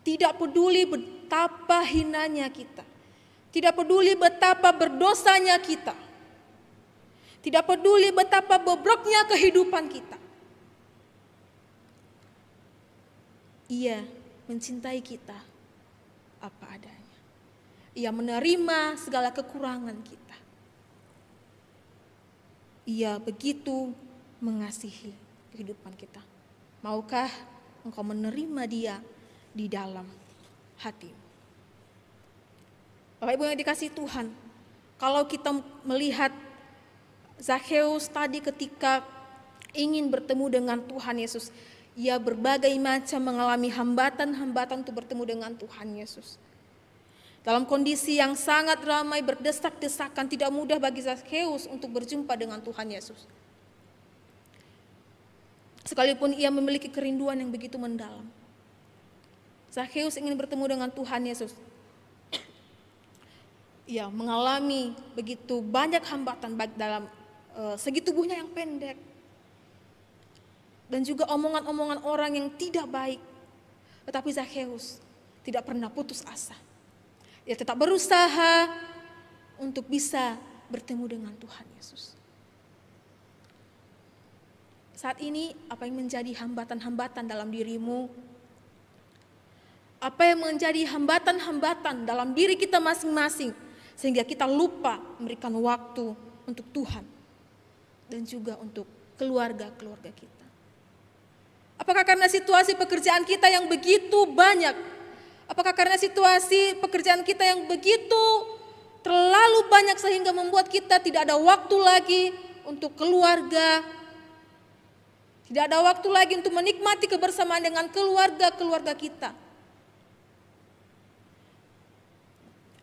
Tidak peduli betapa hinanya kita. Tidak peduli betapa berdosanya kita. Tidak peduli betapa bobroknya kehidupan kita. Ia mencintai kita apa adanya. Ia menerima segala kekurangan kita. Ia begitu mengasihi kehidupan kita. Maukah engkau menerima Dia di dalam hatimu? Bapak Ibu yang dikasihi Tuhan, kalau kita melihat Zakheus tadi ketika ingin bertemu dengan Tuhan Yesus, ia berbagai macam mengalami hambatan-hambatan untuk bertemu dengan Tuhan Yesus. Dalam kondisi yang sangat ramai, berdesak-desakan, tidak mudah bagi Zakheus untuk berjumpa dengan Tuhan Yesus. Sekalipun ia memiliki kerinduan yang begitu mendalam, Zakheus ingin bertemu dengan Tuhan Yesus. Ia mengalami begitu banyak hambatan baik dalam segi tubuhnya yang pendek, dan juga omongan-omongan orang yang tidak baik. Tetapi Zakheus tidak pernah putus asa. Dia tetap berusaha untuk bisa bertemu dengan Tuhan Yesus. Saat ini, apa yang menjadi hambatan-hambatan dalam dirimu? Apa yang menjadi hambatan-hambatan dalam diri kita masing-masing, sehingga kita lupa memberikan waktu untuk Tuhan dan juga untuk keluarga-keluarga kita? Apakah karena situasi pekerjaan kita yang begitu banyak? Apakah karena situasi pekerjaan kita yang begitu terlalu banyak sehingga membuat kita tidak ada waktu lagi untuk keluarga, tidak ada waktu lagi untuk menikmati kebersamaan dengan keluarga-keluarga kita?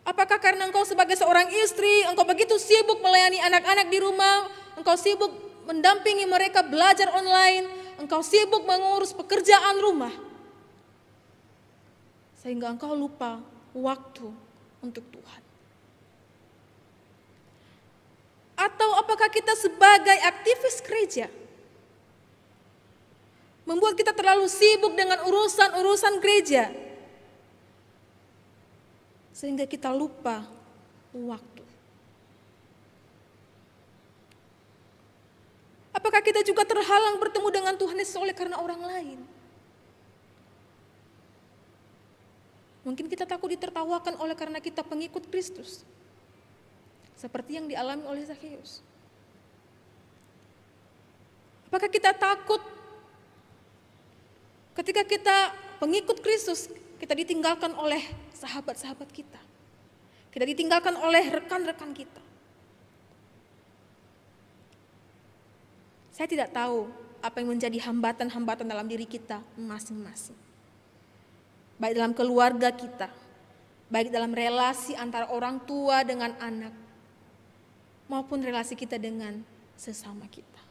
Apakah karena engkau sebagai seorang istri, engkau begitu sibuk melayani anak-anak di rumah, engkau sibuk mendampingi mereka belajar online, engkau sibuk mengurus pekerjaan rumah, sehingga engkau lupa waktu untuk Tuhan? Atau apakah kita sebagai aktivis gereja membuat kita terlalu sibuk dengan urusan-urusan gereja, sehingga kita lupa waktu? Apakah kita juga terhalang bertemu dengan Tuhan Yesus oleh karena orang lain? Mungkin kita takut ditertawakan oleh karena kita pengikut Kristus, seperti yang dialami oleh Zakheus. Apakah kita takut ketika kita pengikut Kristus, kita ditinggalkan oleh sahabat-sahabat kita, kita ditinggalkan oleh rekan-rekan kita? Saya tidak tahu apa yang menjadi hambatan-hambatan dalam diri kita masing-masing. Baik dalam keluarga kita, baik dalam relasi antara orang tua dengan anak, maupun relasi kita dengan sesama kita.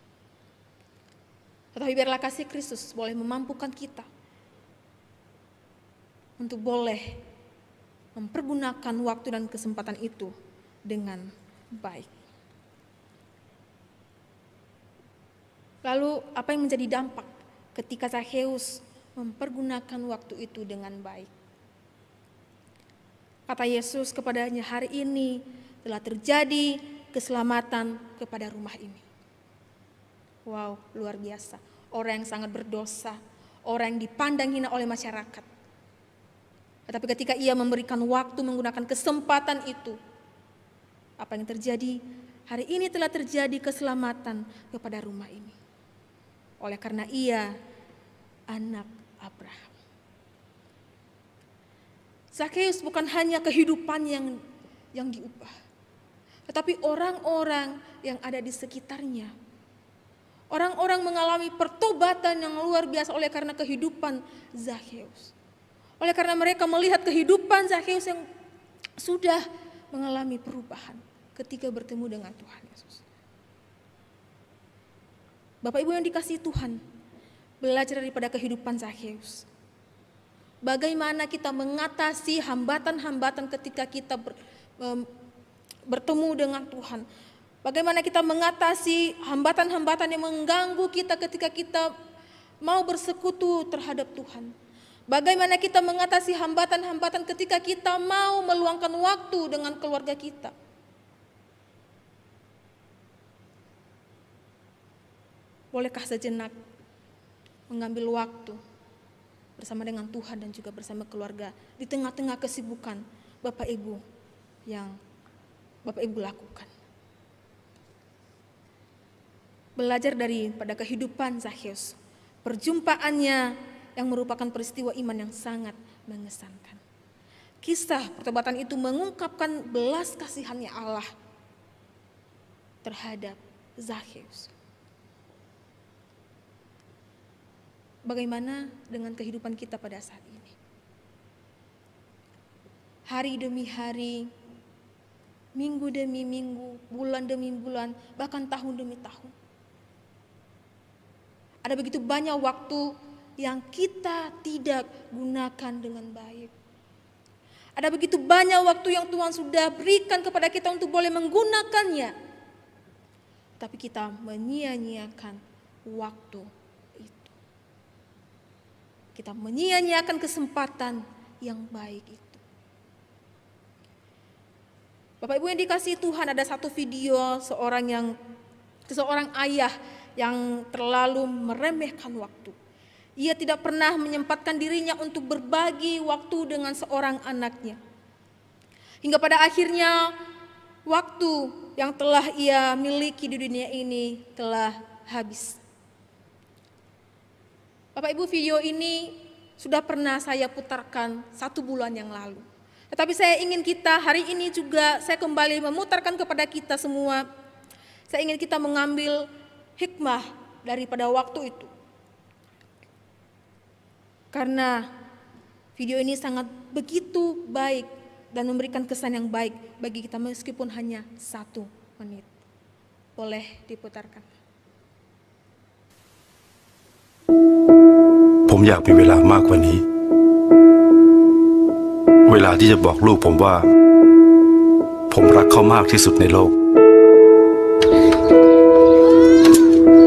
Tetapi biarlah kasih Kristus boleh memampukan kita untuk boleh mempergunakan waktu dan kesempatan itu dengan baik. Lalu apa yang menjadi dampak ketika Zakheus mempergunakan waktu itu dengan baik? Kata Yesus kepadanya, hari ini telah terjadi keselamatan kepada rumah ini. Wow, luar biasa. Orang yang sangat berdosa, orang yang dipandang hina oleh masyarakat. Tetapi ketika ia memberikan waktu, menggunakan kesempatan itu, apa yang terjadi? Hari ini telah terjadi keselamatan kepada rumah ini. Oleh karena ia anak Abraham. Zakheus bukan hanya kehidupan yang diubah, tetapi orang-orang yang ada di sekitarnya. Orang-orang mengalami pertobatan yang luar biasa oleh karena kehidupan Zakheus. Oleh karena mereka melihat kehidupan Zakheus yang sudah mengalami perubahan ketika bertemu dengan Tuhan Yesus. Bapak Ibu yang dikasihi Tuhan, belajar daripada kehidupan Zakheus. Bagaimana kita mengatasi hambatan-hambatan ketika kita bertemu dengan Tuhan. Bagaimana kita mengatasi hambatan-hambatan yang mengganggu kita ketika kita mau bersekutu terhadap Tuhan. Bagaimana kita mengatasi hambatan-hambatan ketika kita mau meluangkan waktu dengan keluarga kita. Bolehkah sejenak mengambil waktu bersama dengan Tuhan dan juga bersama keluarga di tengah-tengah kesibukan Bapak Ibu yang Bapak Ibu lakukan. Belajar daripada kehidupan Zakheus, perjumpaannya yang merupakan peristiwa iman yang sangat mengesankan. Kisah pertobatan itu mengungkapkan belas kasihannya Allah terhadap Zakheus. Bagaimana dengan kehidupan kita pada saat ini? Hari demi hari, minggu demi minggu, bulan demi bulan, bahkan tahun demi tahun. Ada begitu banyak waktu yang kita tidak gunakan dengan baik. Ada begitu banyak waktu yang Tuhan sudah berikan kepada kita untuk boleh menggunakannya. Tapi kita menyia-nyiakan waktu itu. Kita menyia-nyiakan kesempatan yang baik itu. Bapak Ibu yang dikasihi Tuhan, ada satu video seorang ayah yang terlalu meremehkan waktu. Ia tidak pernah menyempatkan dirinya untuk berbagi waktu dengan seorang anaknya. Hingga pada akhirnya waktu yang telah ia miliki di dunia ini telah habis. Bapak Ibu, video ini sudah pernah saya putarkan 1 bulan yang lalu. Tetapi saya ingin kita hari ini juga saya kembali memutarkan kepada kita semua. Saya ingin kita mengambil hikmah daripada waktu itu. Karena video ini sangat begitu baik dan memberikan kesan yang baik bagi kita meskipun hanya 1 menit. Boleh diputarkan. ผมอยากมีเวลามากกว่านี้เวลาที่จะบอกลูกผมว่าผมรักเขามากที่สุดในโลก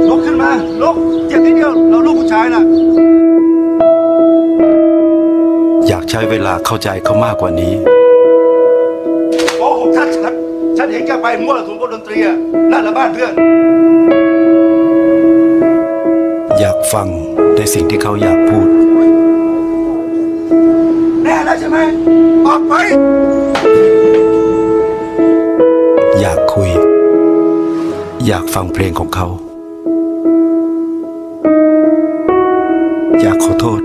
ลุกขึ้นมาลุกเจ็บนิดเดียวเราลูกผู้ชายน่ะ อยากใช้เวลาเข้าใจเขามากกว่านี้ โอ้ผมฉันเห็นแกไปมั่วสุมกับดนตรีอ่ะนั่นแหละบ้านเพื่อน อยากฟังในสิ่งที่เขาอยากพูด แน่แล้วใช่ไหมออกไป อยากคุย อยากฟังเพลงของเขา อยากขอโทษ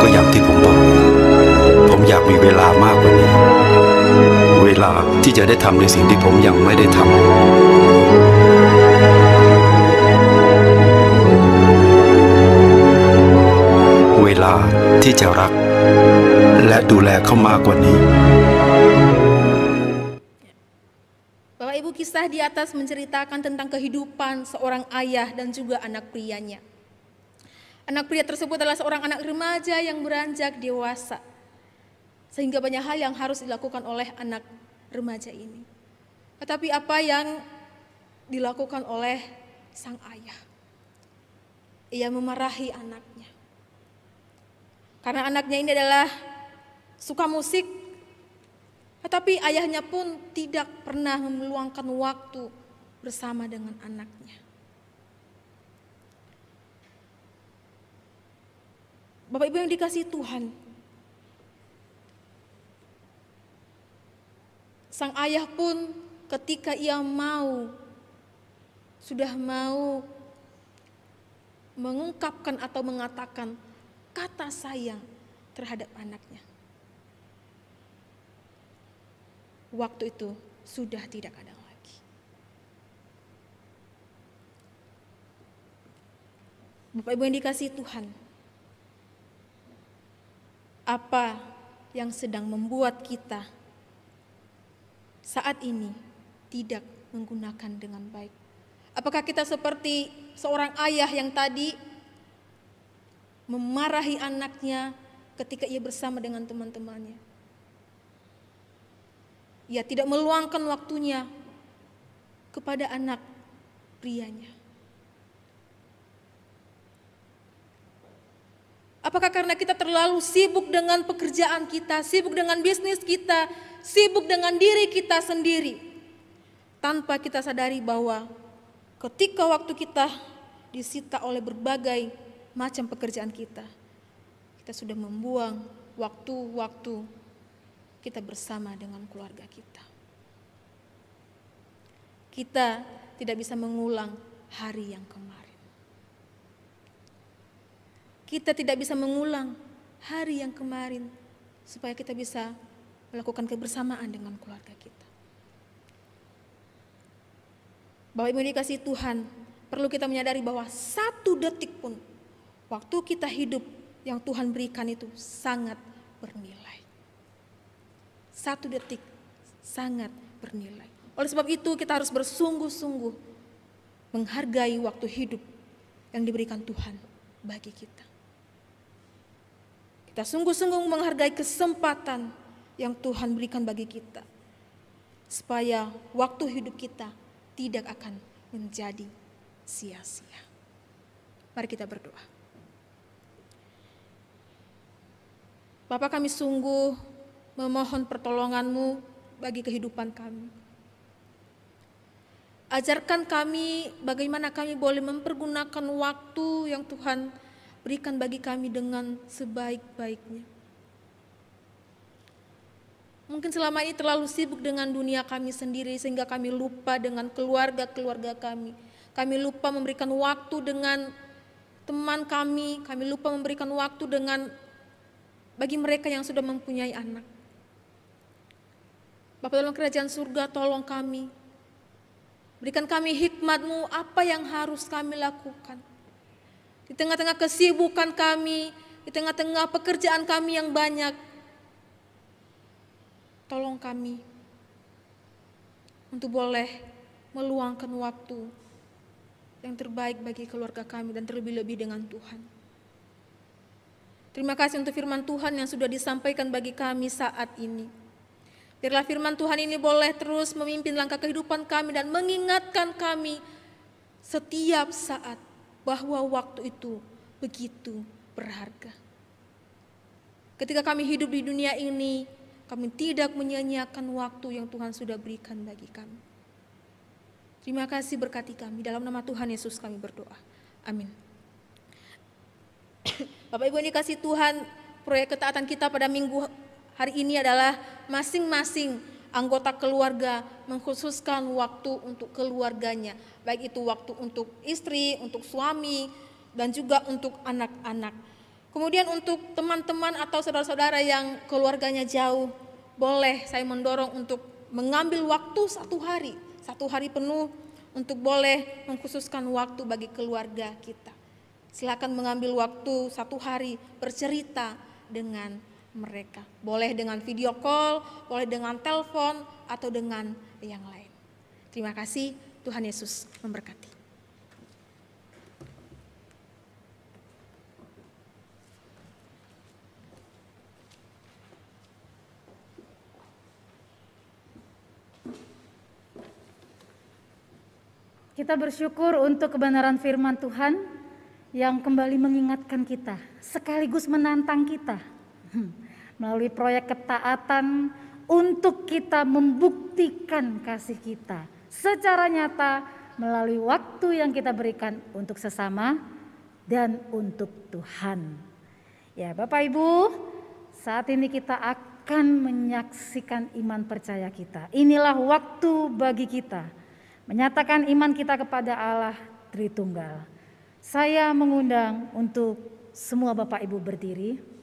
ก็อย่างที่ผมบอก ผมอยากมีเวลามากกว่านี้ เวลาที่จะได้ทำในสิ่งที่ผมยังไม่ได้ทำ เวลาที่จะรักและดูแลเขามากกว่านี้ Bapak Ibu, kisah di atas menceritakan tentang kehidupan seorang ayah dan juga anak prianya. Anak pria tersebut adalah seorang anak remaja yang beranjak dewasa. Sehingga banyak hal yang harus dilakukan oleh anak remaja ini. Tetapi apa yang dilakukan oleh sang ayah? Ia memarahi anaknya. Karena anaknya ini adalah suka musik, tetapi ayahnya pun tidak pernah meluangkan waktu bersama dengan anaknya. Bapak Ibu yang dikasihi Tuhan, sang ayah pun ketika ia sudah mau mengungkapkan atau mengatakan kata sayang terhadap anaknya, waktu itu sudah tidak ada lagi. Bapak Ibu yang dikasihi Tuhan, apa yang sedang membuat kita saat ini tidak menggunakan dengan baik? Apakah kita seperti seorang ayah yang tadi memarahi anaknya ketika ia bersama dengan teman-temannya? Ia tidak meluangkan waktunya kepada anak prianya. Apakah karena kita terlalu sibuk dengan pekerjaan kita, sibuk dengan bisnis kita, sibuk dengan diri kita sendiri, tanpa kita sadari bahwa ketika waktu kita disita oleh berbagai macam pekerjaan kita sudah membuang waktu-waktu kita bersama dengan keluarga kita. Kita tidak bisa mengulang hari yang kemarin. Kita tidak bisa mengulang hari yang kemarin supaya kita bisa melakukan kebersamaan dengan keluarga kita. Bapak Ibu dikasihi Tuhan, perlu kita menyadari bahwa 1 detik pun waktu kita hidup yang Tuhan berikan itu sangat bernilai. 1 detik sangat bernilai. Oleh sebab itu kita harus bersungguh-sungguh menghargai waktu hidup yang diberikan Tuhan bagi kita. Kita sungguh-sungguh menghargai kesempatan yang Tuhan berikan bagi kita, supaya waktu hidup kita tidak akan menjadi sia-sia. Mari kita berdoa. Bapa, kami sungguh memohon pertolongan-Mu bagi kehidupan kami. Ajarkan kami bagaimana kami boleh mempergunakan waktu yang Tuhan berikan bagi kami dengan sebaik-baiknya. Mungkin selama ini terlalu sibuk dengan dunia kami sendiri sehingga kami lupa dengan keluarga-keluarga kami. Kami lupa memberikan waktu dengan teman kami lupa memberikan waktu dengan bagi mereka yang sudah mempunyai anak. Bapa dalam kerajaan surga, tolong kami. Berikan kami hikmat-Mu apa yang harus kami lakukan. Di tengah-tengah kesibukan kami, di tengah-tengah pekerjaan kami yang banyak, tolong kami untuk boleh meluangkan waktu yang terbaik bagi keluarga kami dan terlebih-lebih dengan Tuhan. Terima kasih untuk firman Tuhan yang sudah disampaikan bagi kami saat ini. Biarlah firman Tuhan ini boleh terus memimpin langkah kehidupan kami dan mengingatkan kami setiap saat bahwa waktu itu begitu berharga. Ketika kami hidup di dunia ini, kami tidak menyia-nyiakan waktu yang Tuhan sudah berikan bagi kami. Terima kasih, berkati kami. Dalam nama Tuhan Yesus kami berdoa. Amin. Bapak Ibu yang dikasihi Tuhan, proyek ketaatan kita pada minggu hari ini adalah masing-masing anggota keluarga mengkhususkan waktu untuk keluarganya. Baik itu waktu untuk istri, untuk suami, dan juga untuk anak-anak. Kemudian untuk teman-teman atau saudara-saudara yang keluarganya jauh, boleh saya mendorong untuk mengambil waktu 1 hari penuh untuk boleh mengkhususkan waktu bagi keluarga kita. Silakan mengambil waktu 1 hari bercerita dengan mereka. Boleh dengan video call, boleh dengan telepon, atau dengan yang lain. Terima kasih, Tuhan Yesus memberkati. Kita bersyukur untuk kebenaran firman Tuhan yang kembali mengingatkan kita, sekaligus menantang kita melalui proyek ketaatan untuk kita membuktikan kasih kita secara nyata melalui waktu yang kita berikan untuk sesama dan untuk Tuhan. Ya, Bapak Ibu, saat ini kita akan menyaksikan iman percaya kita. Inilah waktu bagi kita menyatakan iman kita kepada Allah Tritunggal. Saya mengundang untuk semua Bapak Ibu berdiri.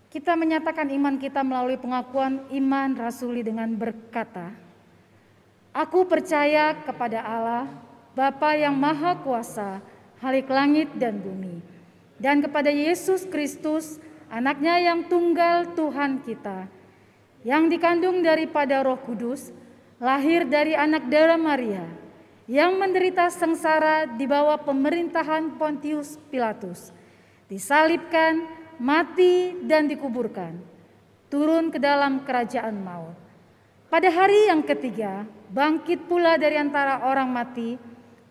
Kita menyatakan iman kita melalui pengakuan iman rasuli dengan berkata, "Aku percaya kepada Allah, Bapa yang Maha Kuasa, Khalik langit dan bumi, dan kepada Yesus Kristus, anaknya yang tunggal Tuhan kita, yang dikandung daripada Roh Kudus, lahir dari anak darah Maria, yang menderita sengsara di bawah pemerintahan Pontius Pilatus, disalibkan, mati, dan dikuburkan, turun ke dalam kerajaan maut. Pada hari yang ketiga, bangkit pula dari antara orang mati,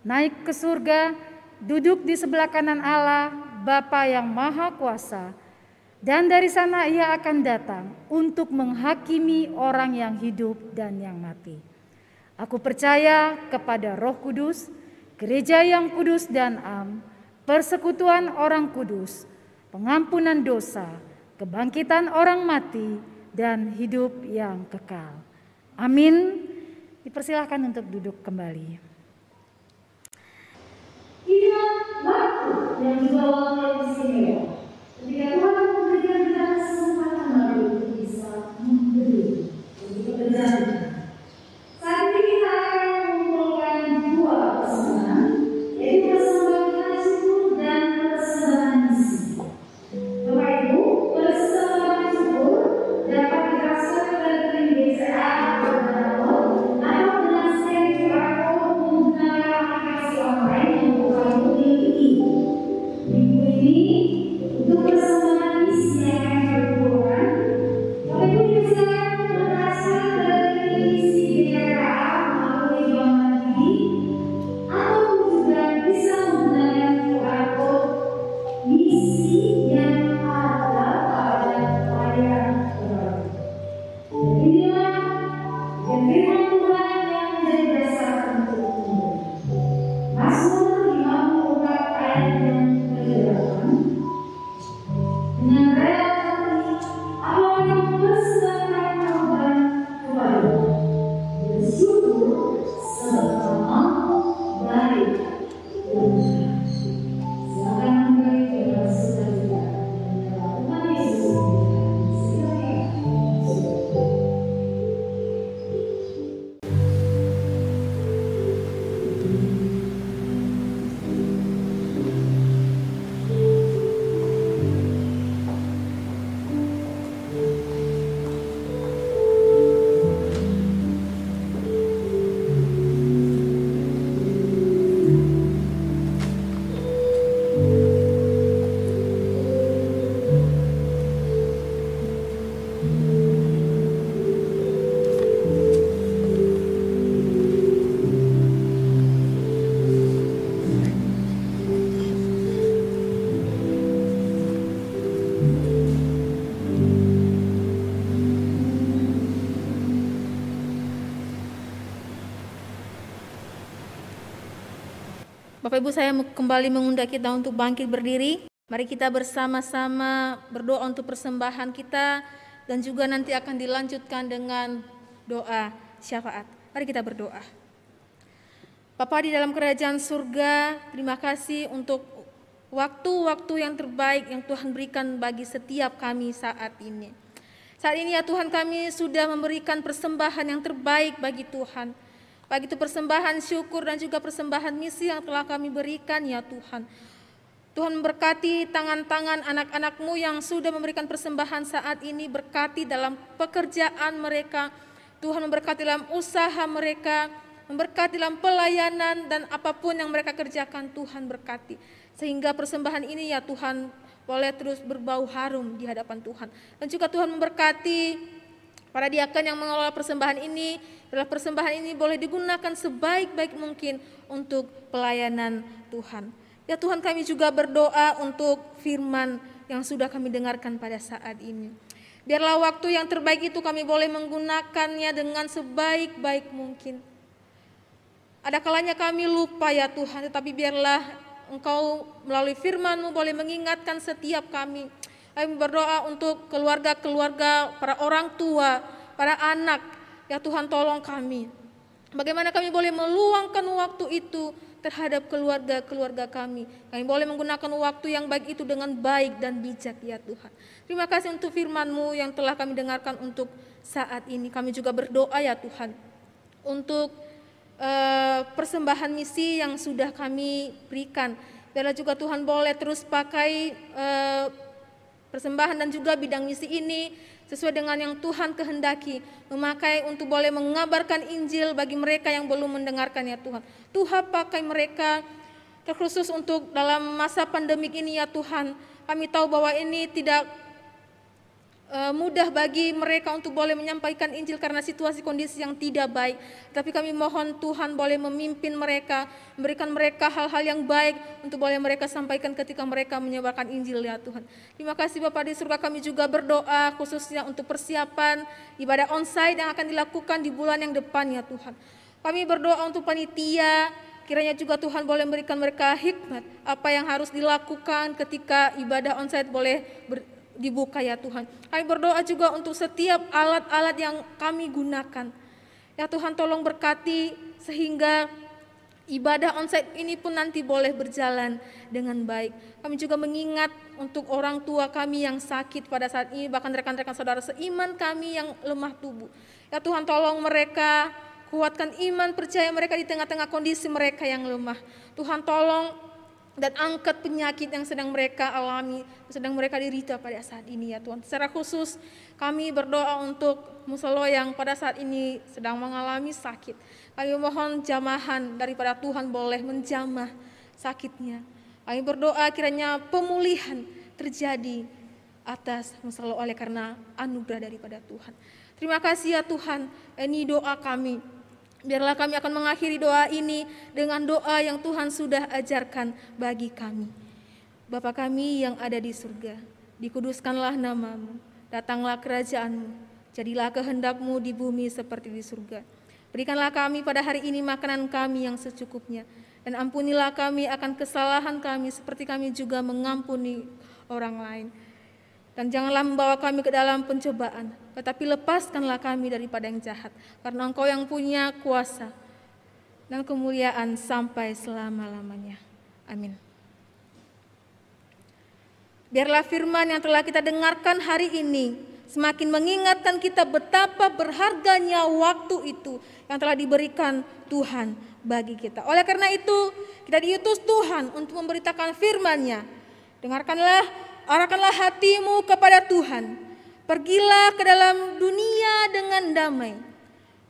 naik ke surga, duduk di sebelah kanan Allah, Bapa yang Maha Kuasa, dan dari sana ia akan datang untuk menghakimi orang yang hidup dan yang mati. Aku percaya kepada Roh Kudus, gereja yang kudus dan am, persekutuan orang kudus, pengampunan dosa, kebangkitan orang mati, dan hidup yang kekal. Amin. Dipersilahkan untuk duduk kembali. Inilah waktu yang juga waktu yang istimewa. Ketika Tuhan memberikan kita kesempatan lagi untuk bisa memberi, untuk berjanji. Saat ini kita akan mengumpulkan dua persembahan, yaitu persembahan hari syukur dan persembahan misi. Bapak Ibu, persembahan syukur dapat ditransfer ke rekening BCA atau dengan scan QR code menggunakan aplikasi online yang Bapak Ibu miliki. Minggu ini untuk persembahan misi yang akan dikumpulkan, Bapak Ibu dipersilakan bertransfer ke rekening misi BCA melalui Bank Mandiri, atau juga bisa menggunakan QR code misi yang ada pada layar Bapak Ibu. Inilah yang firman Tuhan yang menjadi dasar untuk memberi. Mazmur 54 ayat yang ke-8. Dengan rela hati, aku akan mempersembahkan korban kepadamu, bersyukur serta mau baik dan benar. Silakan memberi dengan sukacita dan dalam Tuhan Yesus. Silakan. Bapak Ibu, saya kembali mengundang kita untuk bangkit berdiri. Mari kita bersama-sama berdoa untuk persembahan kita dan juga nanti akan dilanjutkan dengan doa syafaat. Mari kita berdoa. Bapa di dalam kerajaan surga, terima kasih untuk waktu-waktu yang terbaik yang Tuhan berikan bagi setiap kami saat ini. Saat ini ya Tuhan, kami sudah memberikan persembahan yang terbaik bagi Tuhan. Baik itu persembahan syukur dan juga persembahan misi yang telah kami berikan ya Tuhan. Tuhan memberkati tangan-tangan anak-anak-Mu yang sudah memberikan persembahan saat ini. Berkati dalam pekerjaan mereka. Tuhan memberkati dalam usaha mereka. Memberkati dalam pelayanan dan apapun yang mereka kerjakan, Tuhan berkati. Sehingga persembahan ini ya Tuhan boleh terus berbau harum di hadapan Tuhan. Dan juga Tuhan memberkati para diaken yang mengelola persembahan ini, adalah persembahan ini boleh digunakan sebaik-baik mungkin untuk pelayanan Tuhan. Ya Tuhan, kami juga berdoa untuk firman yang sudah kami dengarkan pada saat ini. Biarlah waktu yang terbaik itu kami boleh menggunakannya dengan sebaik-baik mungkin. Ada kalanya kami lupa ya Tuhan, tetapi biarlah Engkau melalui firman-Mu boleh mengingatkan setiap kami. Kami berdoa untuk keluarga-keluarga, para orang tua, para anak. Ya Tuhan, tolong kami. Bagaimana kami boleh meluangkan waktu itu terhadap keluarga-keluarga kami. Kami boleh menggunakan waktu yang baik itu dengan baik dan bijak ya Tuhan. Terima kasih untuk firman-Mu yang telah kami dengarkan untuk saat ini. Kami juga berdoa ya Tuhan untuk persembahan misi yang sudah kami berikan. Biarlah juga Tuhan boleh terus pakai persembahan dan juga bidang misi ini sesuai dengan yang Tuhan kehendaki, memakai untuk boleh mengabarkan Injil bagi mereka yang belum mendengarkan ya Tuhan. Tuhan pakai mereka terkhusus untuk dalam masa pandemik ini ya Tuhan. Kami tahu bahwa ini tidak mudah bagi mereka untuk boleh menyampaikan Injil karena situasi kondisi yang tidak baik. Tapi kami mohon Tuhan boleh memimpin mereka, memberikan mereka hal-hal yang baik untuk boleh mereka sampaikan ketika mereka menyebarkan Injil ya Tuhan. Terima kasih Bapa di surga, kami juga berdoa khususnya untuk persiapan ibadah onsite yang akan dilakukan di bulan yang depan ya Tuhan. Kami berdoa untuk panitia, kiranya juga Tuhan boleh memberikan mereka hikmat apa yang harus dilakukan ketika ibadah onsite boleh dibuka ya Tuhan. Kami berdoa juga untuk setiap alat-alat yang kami gunakan. Ya Tuhan tolong berkati sehingga ibadah onsite ini pun nanti boleh berjalan dengan baik. Kami juga mengingat untuk orang tua kami yang sakit pada saat ini, bahkan rekan-rekan saudara seiman kami yang lemah tubuh. Ya Tuhan tolong mereka, kuatkan iman percaya mereka di tengah-tengah kondisi mereka yang lemah. Tuhan tolong dan angkat penyakit yang sedang mereka alami, sedang mereka derita pada saat ini ya Tuhan. Secara khusus kami berdoa untuk musola yang pada saat ini sedang mengalami sakit. Kami mohon jamahan daripada Tuhan boleh menjamah sakitnya. Kami berdoa kiranya pemulihan terjadi atas musola oleh karena anugerah daripada Tuhan. Terima kasih ya Tuhan, ini doa kami. Biarlah kami akan mengakhiri doa ini dengan doa yang Tuhan sudah ajarkan bagi kami. Bapa kami yang ada di surga, dikuduskanlah namamu, datanglah kerajaanmu, jadilah kehendak-Mu di bumi seperti di surga. Berikanlah kami pada hari ini makanan kami yang secukupnya, dan ampunilah kami akan kesalahan kami seperti kami juga mengampuni orang lain. Dan janganlah membawa kami ke dalam pencobaan, tetapi lepaskanlah kami daripada yang jahat. Karena Engkau yang punya kuasa dan kemuliaan sampai selama-lamanya. Amin. Biarlah firman yang telah kita dengarkan hari ini semakin mengingatkan kita betapa berharganya waktu itu yang telah diberikan Tuhan bagi kita. Oleh karena itu, kita diutus Tuhan untuk memberitakan firman-Nya. Dengarkanlah, arahkanlah hatimu kepada Tuhan. Pergilah ke dalam dunia dengan damai.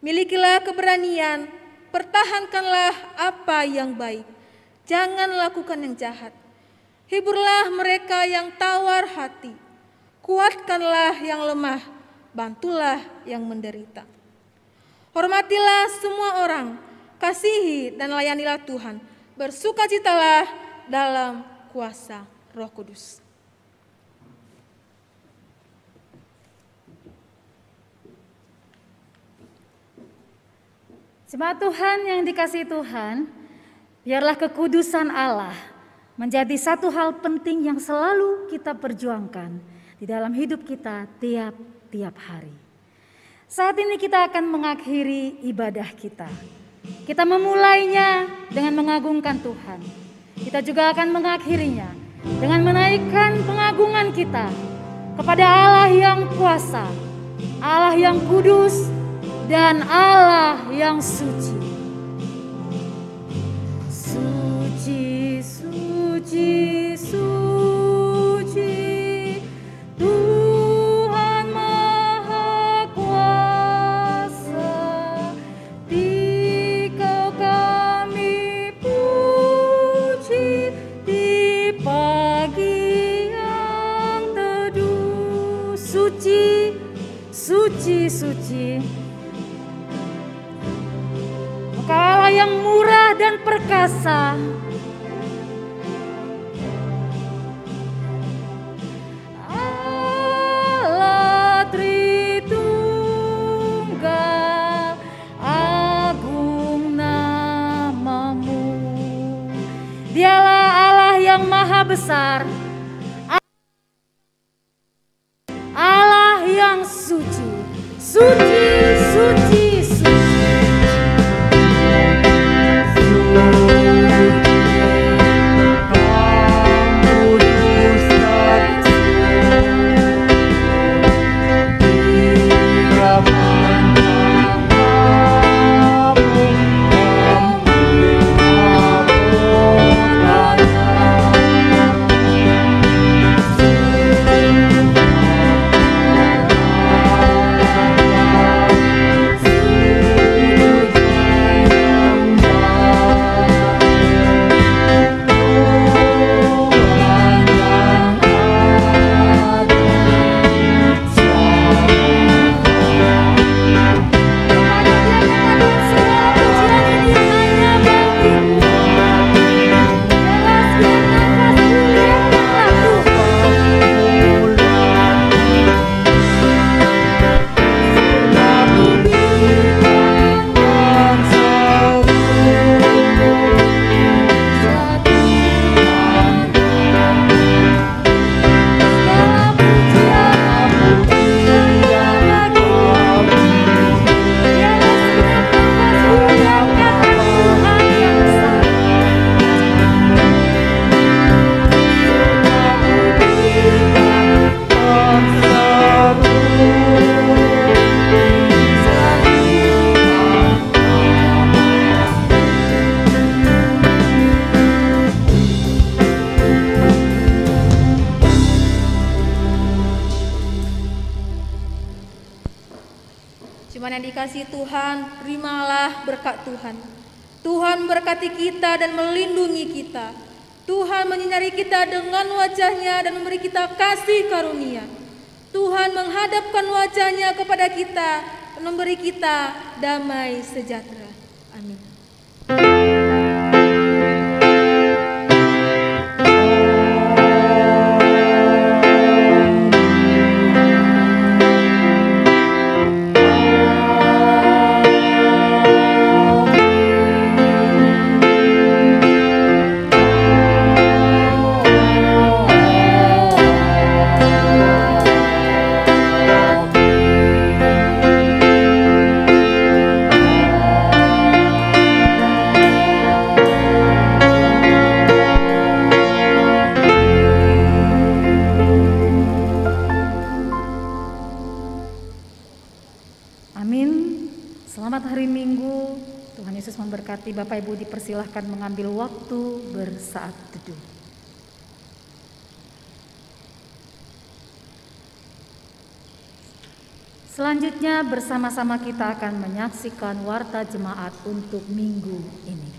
Milikilah keberanian, pertahankanlah apa yang baik. Jangan lakukan yang jahat. Hiburlah mereka yang tawar hati. Kuatkanlah yang lemah, bantulah yang menderita. Hormatilah semua orang, kasihi dan layanilah Tuhan. Bersukacitalah dalam kuasa Roh Kudus. Jemaat Tuhan yang dikasihi Tuhan, biarlah kekudusan Allah menjadi satu hal penting yang selalu kita perjuangkan di dalam hidup kita tiap-tiap hari. Saat ini kita akan mengakhiri ibadah kita. Kita memulainya dengan mengagungkan Tuhan. Kita juga akan mengakhirinya dengan menaikkan pengagungan kita kepada Allah yang kuasa, Allah yang kudus, dan Allah yang suci. Suci, suci, suci, Tuhan Maha Kuasa. Dikau kami puji di pagi yang teduh. Suci, suci, suci. Allah yang murah dan perkasa, Allah Tritunggal, agung namamu. Dialah Allah yang maha besar, Allah yang suci, suci, suci, suci. kasih Tuhan, terimalah berkat Tuhan. Tuhan berkati kita dan melindungi kita. Tuhan menyinari kita dengan wajah-Nya dan memberi kita kasih karunia. Tuhan menghadapkan wajah-Nya kepada kita dan memberi kita damai sejahtera. Amin. Memberkati. Bapak Ibu dipersilahkan mengambil waktu bersaat teduh. Selanjutnya bersama-sama kita akan menyaksikan warta jemaat untuk minggu ini.